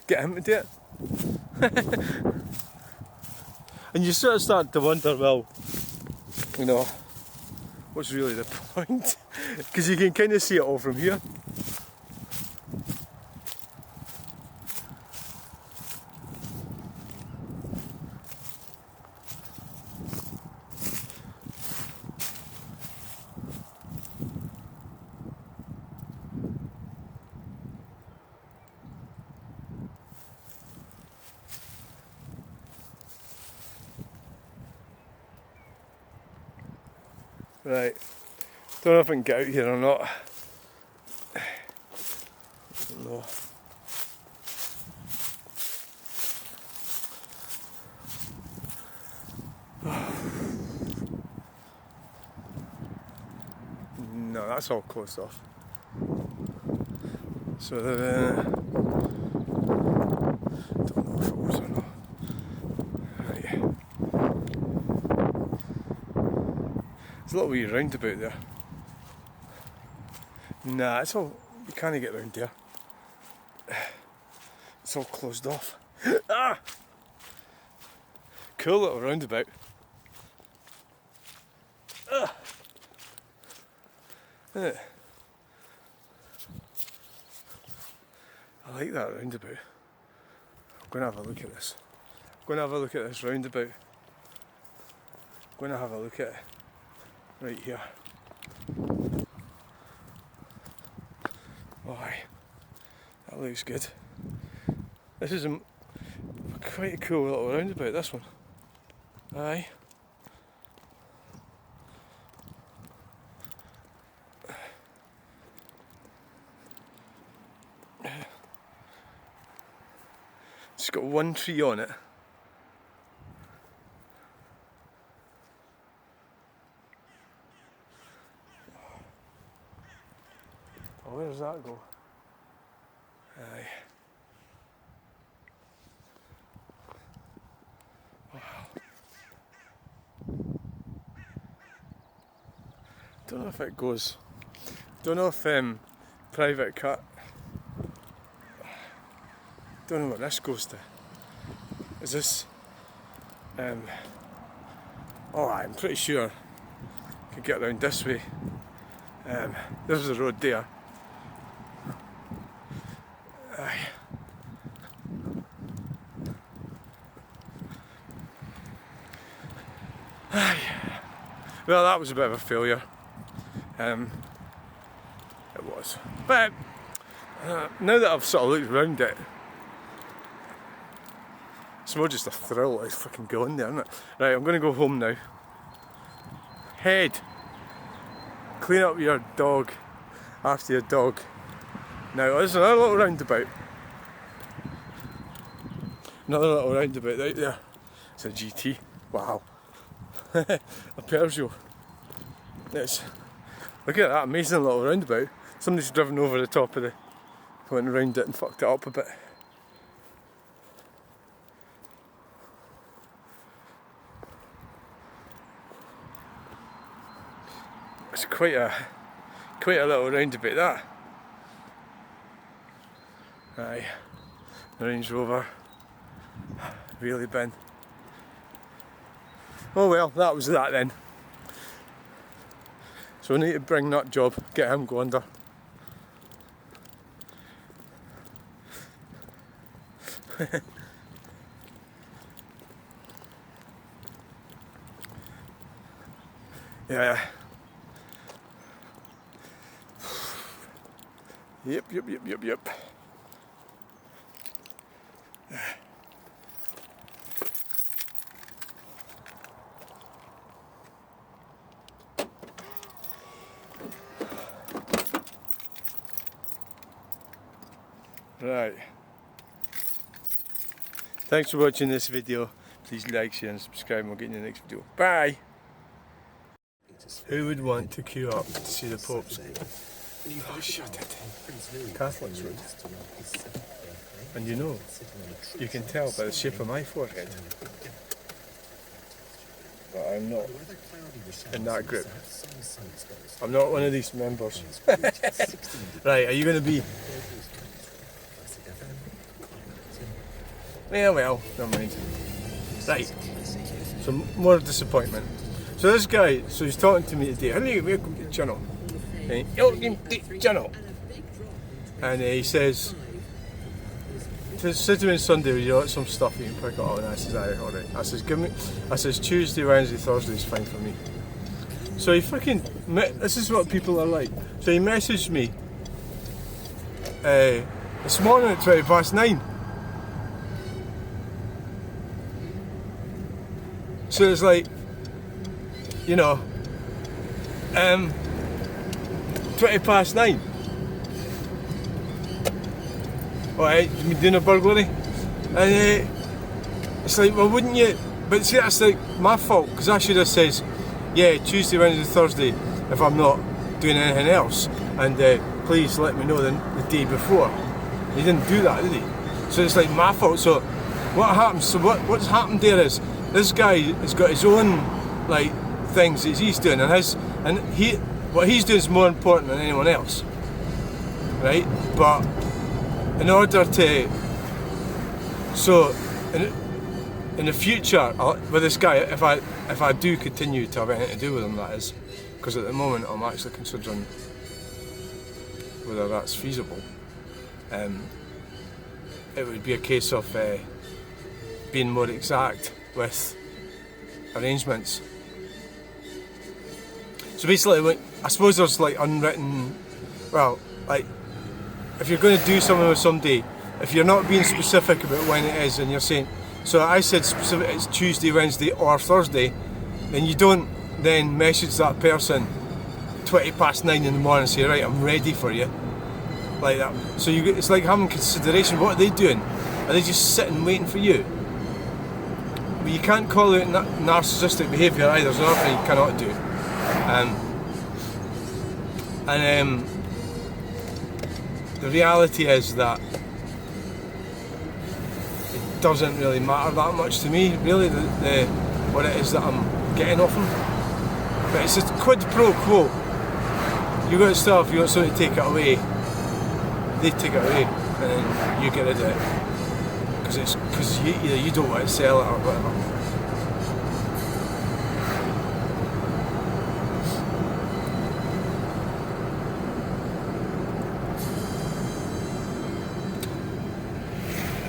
Get him to do it. And you sort of start to wonder, well, you know, what's really the point? Because you can kind of see it all from here. Right, don't know if I can get out here or not. I don't know. No, that's all closed off. So don't know if it was or not. Right. There's a little wee roundabout there. Nah, it's all, you can't get round there. It's all closed off. Ah! Cool little roundabout. Ah! Isn't it? I like that roundabout. I'm going to have a look at this. I'm going to have a look at this roundabout. I'm going to have a look at it right here. Oh, aye. That looks good. This is quite a cool little roundabout, this one. Aye. It's got one tree on it. Oh, where does that go? Aye. Wow. Don't know if it goes. Don't know if private cut. Don't know what this goes to. Is this? Oh, I'm pretty sure I could get around this way. There's the road there. Aye. Aye. Well, that was a bit of a failure. It was. But now that I've sort of looked around it, it's more just a thrill to fucking go in there, isn't it? Right, I'm going to go home now. Head. Clean up your dog after your dog. Now, there's another little roundabout. Another little roundabout right there. It's a GT. Wow. A Peugeot. Look at that amazing little roundabout. Somebody's driven over the top of went around it and fucked it up a bit. It's quite a little roundabout, that. Aye, the Range Rover, really bin. Oh well, that was that then. So I need to bring Nut Job, get him go under. Yeah. Yep. Right. Thanks for watching this video. Please like, share and subscribe and we'll get you in the next video. Bye! Who would want to queue up to see the Pope's? Oh, shut it. Catholics would. And you know, you can tell by the shape of my forehead. but I'm not in that group. I'm not one of these members. Right, are you going to be? Yeah, well, never mind. Right, so more disappointment. So this guy, so he's talking to me today. Hello, welcome to the channel. Welcome to the channel. And he says, said to me on Sunday, you got some stuff you can pick up, and I says, aye, alright. I says, I says, Tuesday, Wednesday, Thursday is fine for me. So he fucking, this is what people are like. So he messaged me this morning at 9:20. So it's like, you know, 9:20. Alright, you doing a burglary? And it's like, well, wouldn't you? But see, that's like my fault, because I should have said, yeah, Tuesday, Wednesday, Thursday, if I'm not doing anything else, and please let me know the day before. He didn't do that, did he? So it's like my fault. So what happens? So what's happened there is this guy has got his own like things that he's doing, and what he's doing is more important than anyone else, right? But in order to, so in the future with this guy, if I do continue to have anything to do with him, that is, because at the moment I'm actually considering whether that's feasible. It would be a case of being more exact with arrangements. So basically, I suppose there's like unwritten, well, like if you're going to do something with somebody, if you're not being specific about when it is, and you're saying, so I said specific, it's Tuesday, Wednesday or Thursday, then you don't then message that person 9:20 in the morning and say, right, I'm ready for you, like that. So it's like having consideration. What are they doing? Are they just sitting waiting for you? But you can't call out narcissistic behaviour either. There's another thing you cannot do. The reality is that it doesn't really matter that much to me, really, what it is that I'm getting off them. But it's a quid pro quo. You got stuff, you got something to take it away, they take it away, and then you get rid of it. Because either you don't want to sell it or whatever.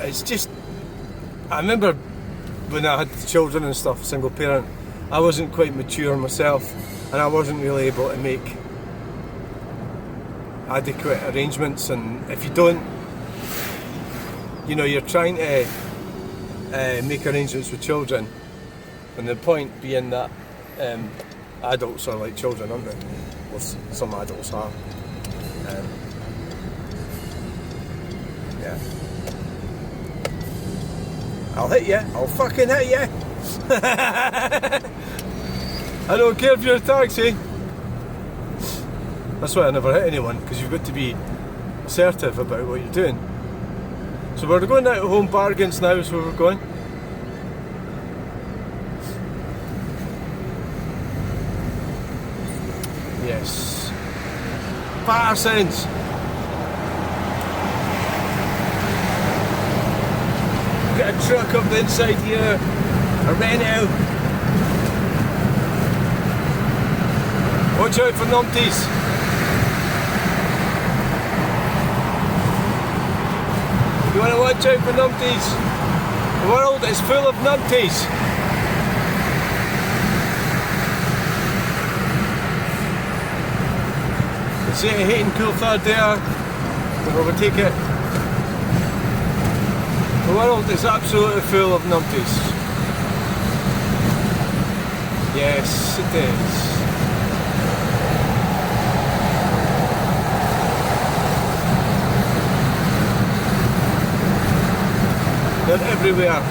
It's just, I remember when I had children and stuff, single parent, I wasn't quite mature myself, and I wasn't really able to make adequate arrangements. And if you don't, you know, you're trying to make arrangements with children, and the point being that adults are like children, aren't they? Well, some adults are. Yeah. I'll hit you. I'll fucking hit you. I don't care if you're a taxi. That's why I never hit anyone, because you've got to be assertive about what you're doing. So we're going out to Home Bargains now, is where we're going. Yes. Patterson's. Got a truck up the inside here, a Renault. Watch out for numpties. You want to watch out for numpties. The world is full of numpties. You see a hating cool third there, we'll overtake it. The world is absolutely full of numpties. Yes, it is. They're everywhere.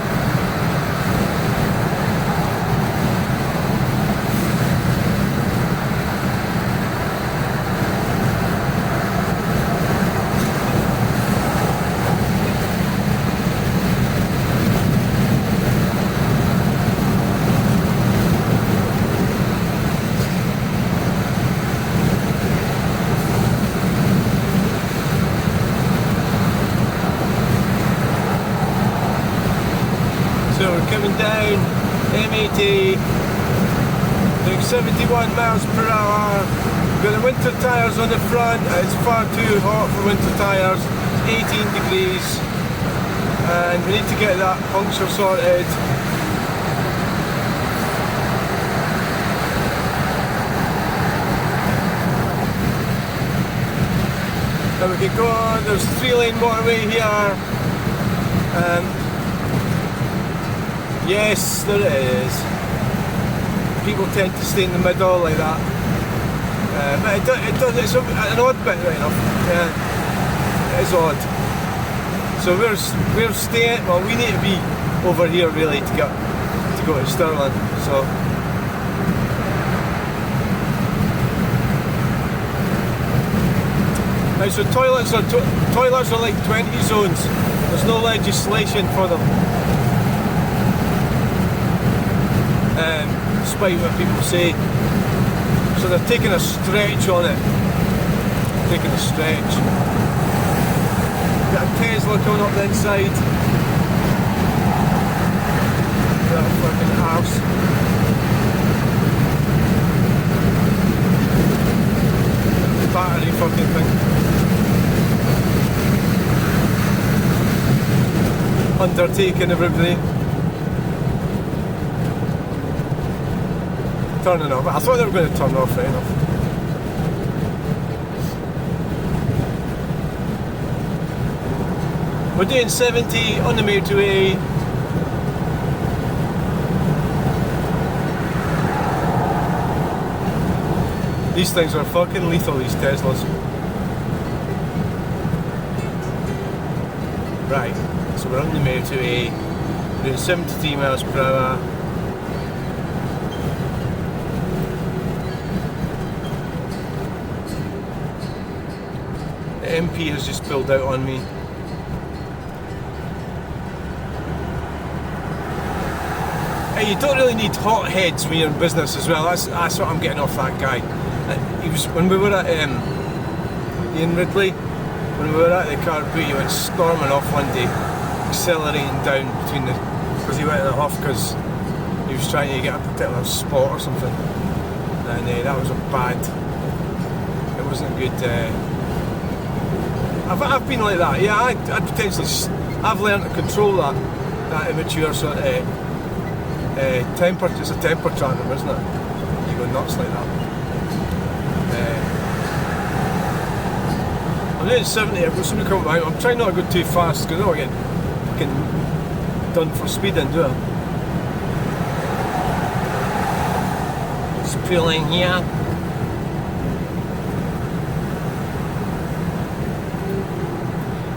doing 71 miles per hour. Got the winter tyres on the front. It's far too hot for winter tyres. 18 degrees, and we need to get that puncture sorted. Now we can go on. There's a 3-lane motorway here. Yes, there it is. People tend to stay in the middle like that, but it's an odd bit, right enough. Yeah, it is odd. So we're staying. Well, we need to be over here really to go to Stirling. So. Right, so toilets are like 20 zones. There's no legislation for them. Despite what people say. So they're taking a stretch on it. Taking a stretch. Got a Tesla coming up the inside. That fucking arse. Battery fucking thing. Undertaking everybody. Turning off. I thought they were going to turn off right enough. We're doing 70 on the motorway. These things are fucking lethal, these Teslas. Right, so we're on the motorway. We're doing 73 miles per hour. The MP has just pulled out on me. Hey, you don't really need hot heads when you're in business as well. That's what I'm getting off that guy. He was, when we were at Ian Ridley, when we were at the car boot, he went storming off one day, accelerating down between the, because he went in a huff because he was trying to get a particular spot or something, and that was a bad. It wasn't a good. I've been like that. Yeah, I'd potentially. I've learned to control that immature sort of temper. It's a temper tantrum, isn't it? You go nuts like that. I'm doing 70, I've got somebody coming behind. I'm trying not to go too fast because I don't get fucking done for speeding, do I? Just pulling here.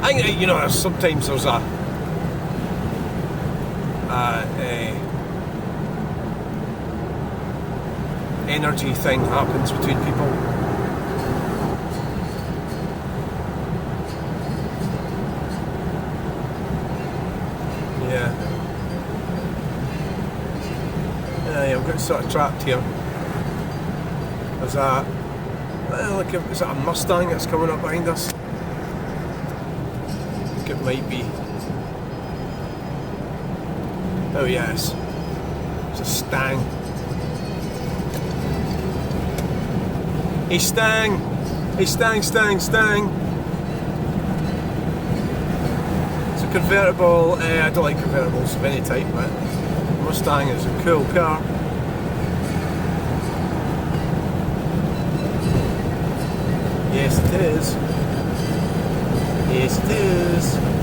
I think, you know, sometimes there's a energy thing happens between people. Yeah, I'm getting sort of trapped here. There's a, is that a Mustang that's coming up behind us? I think it might be. Oh yes, it's a Stang. Hey Stang! Hey Stang, Stang, Stang! It's a convertible. I don't like convertibles of any type, but Mustang is a cool car. Yes it is. Yes it is.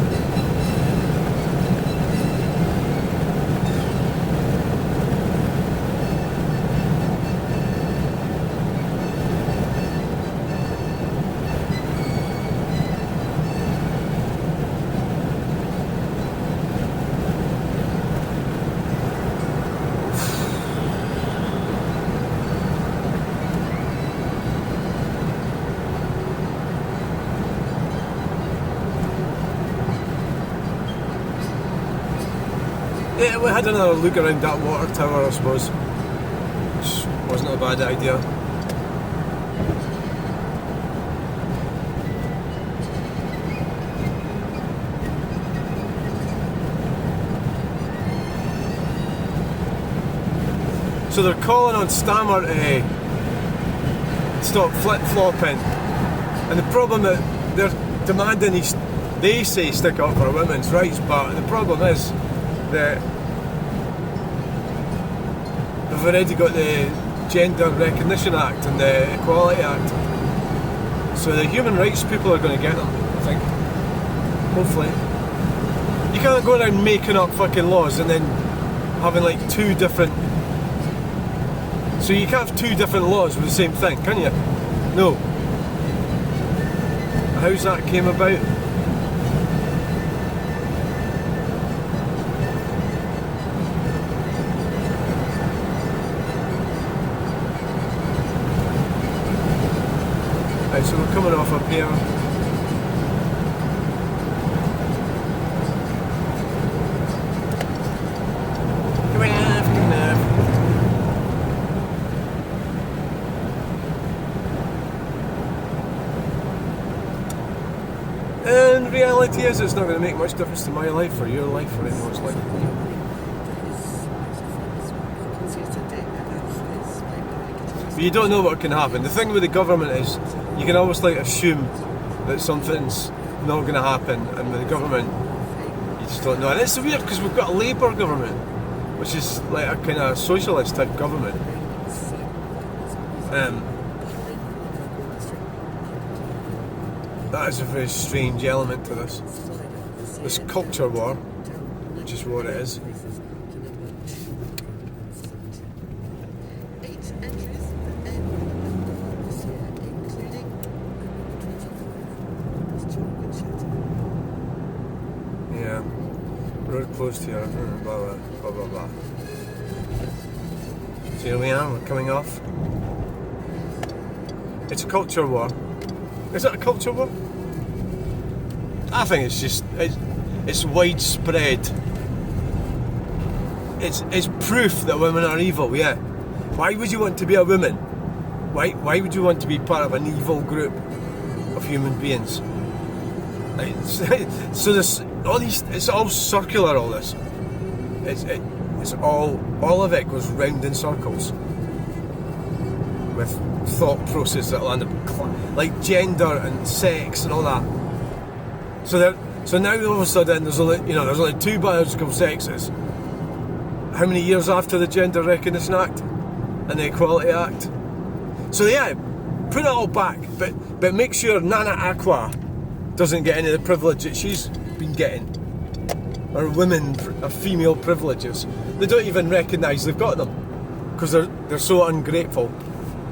Yeah, we had another look around that water tower, I suppose, which wasn't a bad idea. So they're calling on Stammer to stop flip-flopping. And the problem that they're demanding they say stick up for women's rights, but the problem is that they've already got the Gender Recognition Act and the Equality Act. So the human rights people are going to get them, I think. Hopefully. You can't go around making up fucking laws and then having like two different... So you can't have two different laws with the same thing, can you? No. How's that came about? Right, so we're coming off up here. And reality is, it's not going to make much difference to my life or your life or anyone's life. But you don't know what can happen. The thing with the government is, you can always like assume that something's not going to happen, and with the government, you just don't know. And it's weird because we've got a Labour government, which is like a kind of socialist type government. That is a very strange element to this culture war, which is what it is. Yeah, road closed here, blah blah blah blah blah. So here we are, we're coming off. It's a culture war. Is it a culture war? I think it's just it's widespread. It's proof that women are evil. Yeah. Why would you want to be a woman? Why would you want to be part of an evil group of human beings? Like, so this all these it's all circular. All this. It's all of it goes round in circles with thought process that land up like gender and sex and all that. So now all of a sudden there's only two biological sexes. How many years after the Gender Recognition Act and the Equality Act? So yeah, put it all back, but make sure Nana Aqua doesn't get any of the privilege that she's been getting. Or women, or female privileges. They don't even recognise they've got them because they're so ungrateful.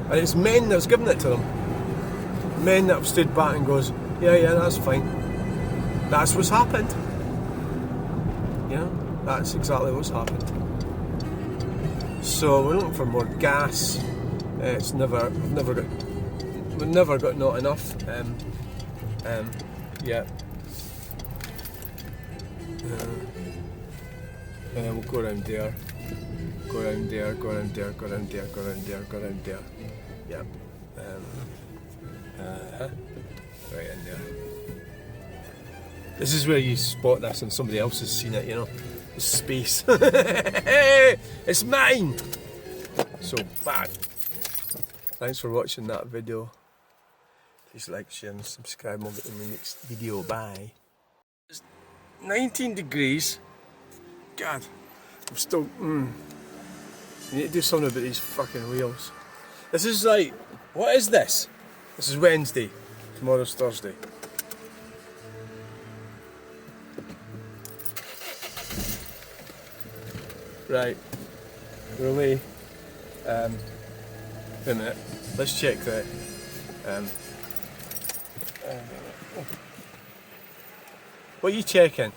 And it's men that's given it to them. Men that have stood back and goes, yeah, that's fine. That's what's happened. Yeah, that's exactly what's happened. So we're looking for more gas. We've never got not enough. Yeah. We'll go around there. Go around there. Yeah. Right in there. This is where you spot this and somebody else has seen it, you know. The space. It's mine! So bad. Thanks for watching that video. Please like, share and subscribe. We'll get in the next video. Bye. It's 19 degrees. God, I'm still... I need to do something about these fucking wheels. This is like... What is this? This is Wednesday. Tomorrow's Thursday. Right. We're away. Wait a minute. Let's check that. What are you checking?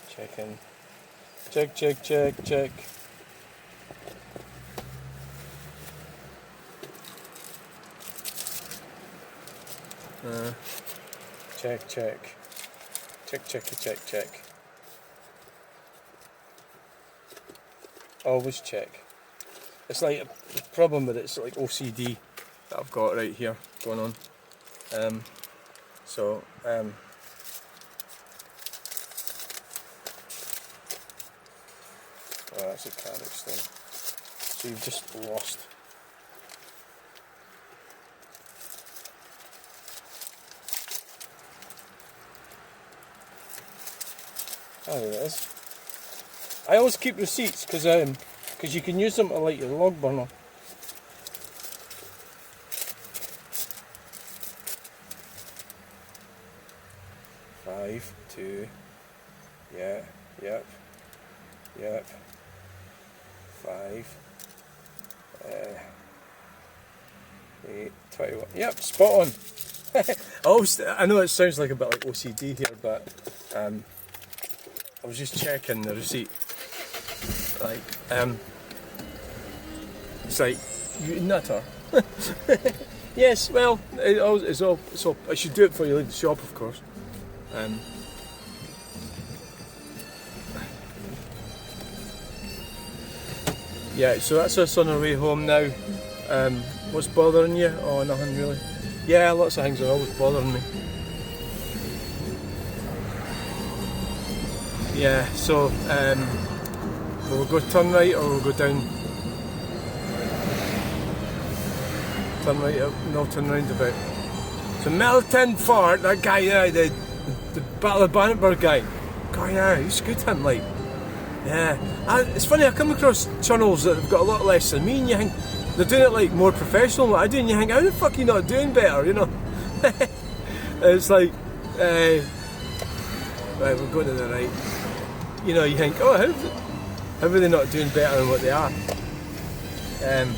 Checking. Check. Check. Check. Always check. It's like a problem with it. It's like OCD that I've got right here going on. Oh, that's a carrot stone. So you've just lost. Oh, there it is. I always keep receipts because you can use them to light your log burner. Five, 2, yeah, yep, 5, 8, 21, yep, spot on. I know it sounds like a bit like OCD here, but I was just checking the receipt. Like, it's like, you nutter. Yes, well, it's all, I should do it before you leave the shop, of course. Yeah, so that's us on our way home now. What's bothering you? Oh, nothing really. Yeah, lots of things are always bothering me. Yeah, so we'll go turn right or we'll go down. Turn right up, no, turn roundabout. So Melton Fort, that guy there, the Battle of Bannockburn guy. God, yeah, he's good, him, like. Yeah. It's funny, I come across channels that have got a lot less than me, and you think they're doing it like more professional than I do, and you think, how the fuck are you not doing better, you know? It's like, right, we're going to the right. You know, you think, oh, how are they not doing better than what they are? And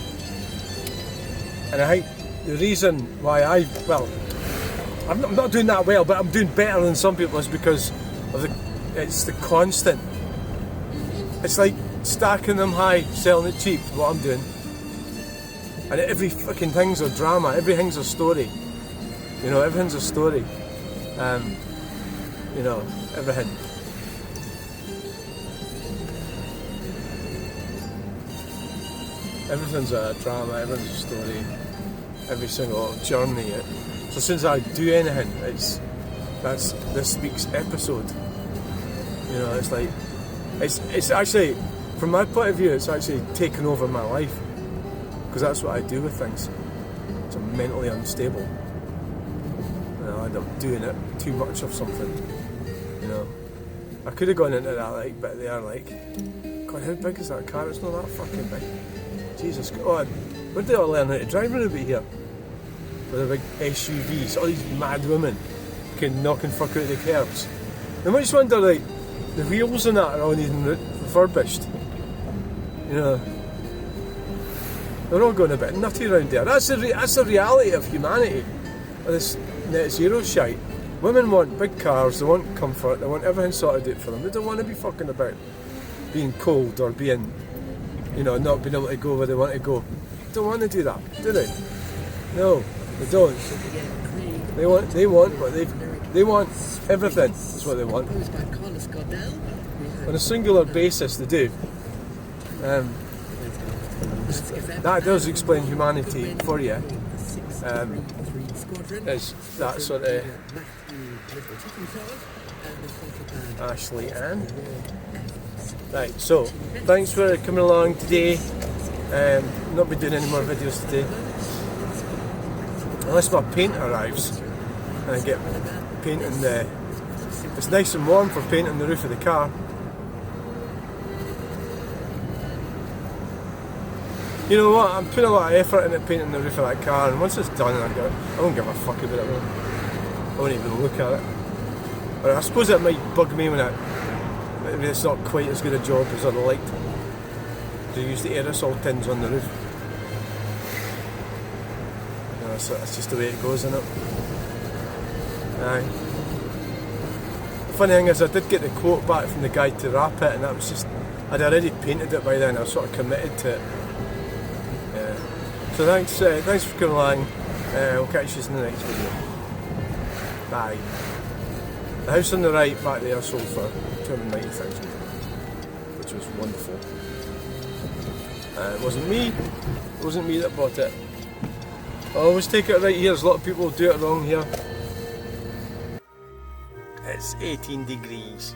I think the reason why I'm not doing that well, but I'm doing better than some people is because of it's the constant. It's like stacking them high, selling it cheap, what I'm doing. And every fucking thing's a drama, everything's a story. You know, everything's a story. You know, everything. Everything's a drama, everything's a story. Every single journey. So since I do anything, that's this week's episode. You know, it's like, it's actually, from my point of view, it's actually taken over my life. Because that's what I do with things. So I'm mentally unstable. You know, I end up doing it too much of something. You know, I could have gone into that like bit there, like, God, how big is that car? It's not that fucking big. Jesus God, where did I learn how to drive around about here? With the big SUVs, all these mad women fucking knocking fuck out the curbs. And I just wonder, like, the wheels and that are all needing refurbished. You know, they're all going a bit nutty around there. That's the reality of humanity. This net zero shite. Women want big cars, they want comfort, they want everything sorted out for them. They don't want to be fucking about being cold or being, you know, not being able to go where they want to go. They don't want to do that, do they? No, they don't. They want what they want everything. That's what they want. On a singular basis, they do. That does explain humanity for you. Is that sort of Ashley Ann? Right, so thanks for coming along today. Not be doing any more videos today unless my paint arrives and I get painting it's nice and warm for painting the roof of the car. You know what, I'm putting a lot of effort into painting the roof of that car, and once it's done I won't give a fuck about it really. I won't even look at it. But I suppose it might bug me when it's not quite as good a job as I'd like to use the aerosol tins on the roof. You know, that's just the way it goes, isn't it? Aye. The funny thing is, I did get the quote back from the guy to wrap it, and that was just, I'd already painted it by then, I was sort of committed to it. So thanks for coming along. We'll catch you in the next video. Bye. The house on the right back there sold for 290,000, which was wonderful. It wasn't me that bought it. I always take it right here. There's a lot of people who do it wrong here. It's 18 degrees.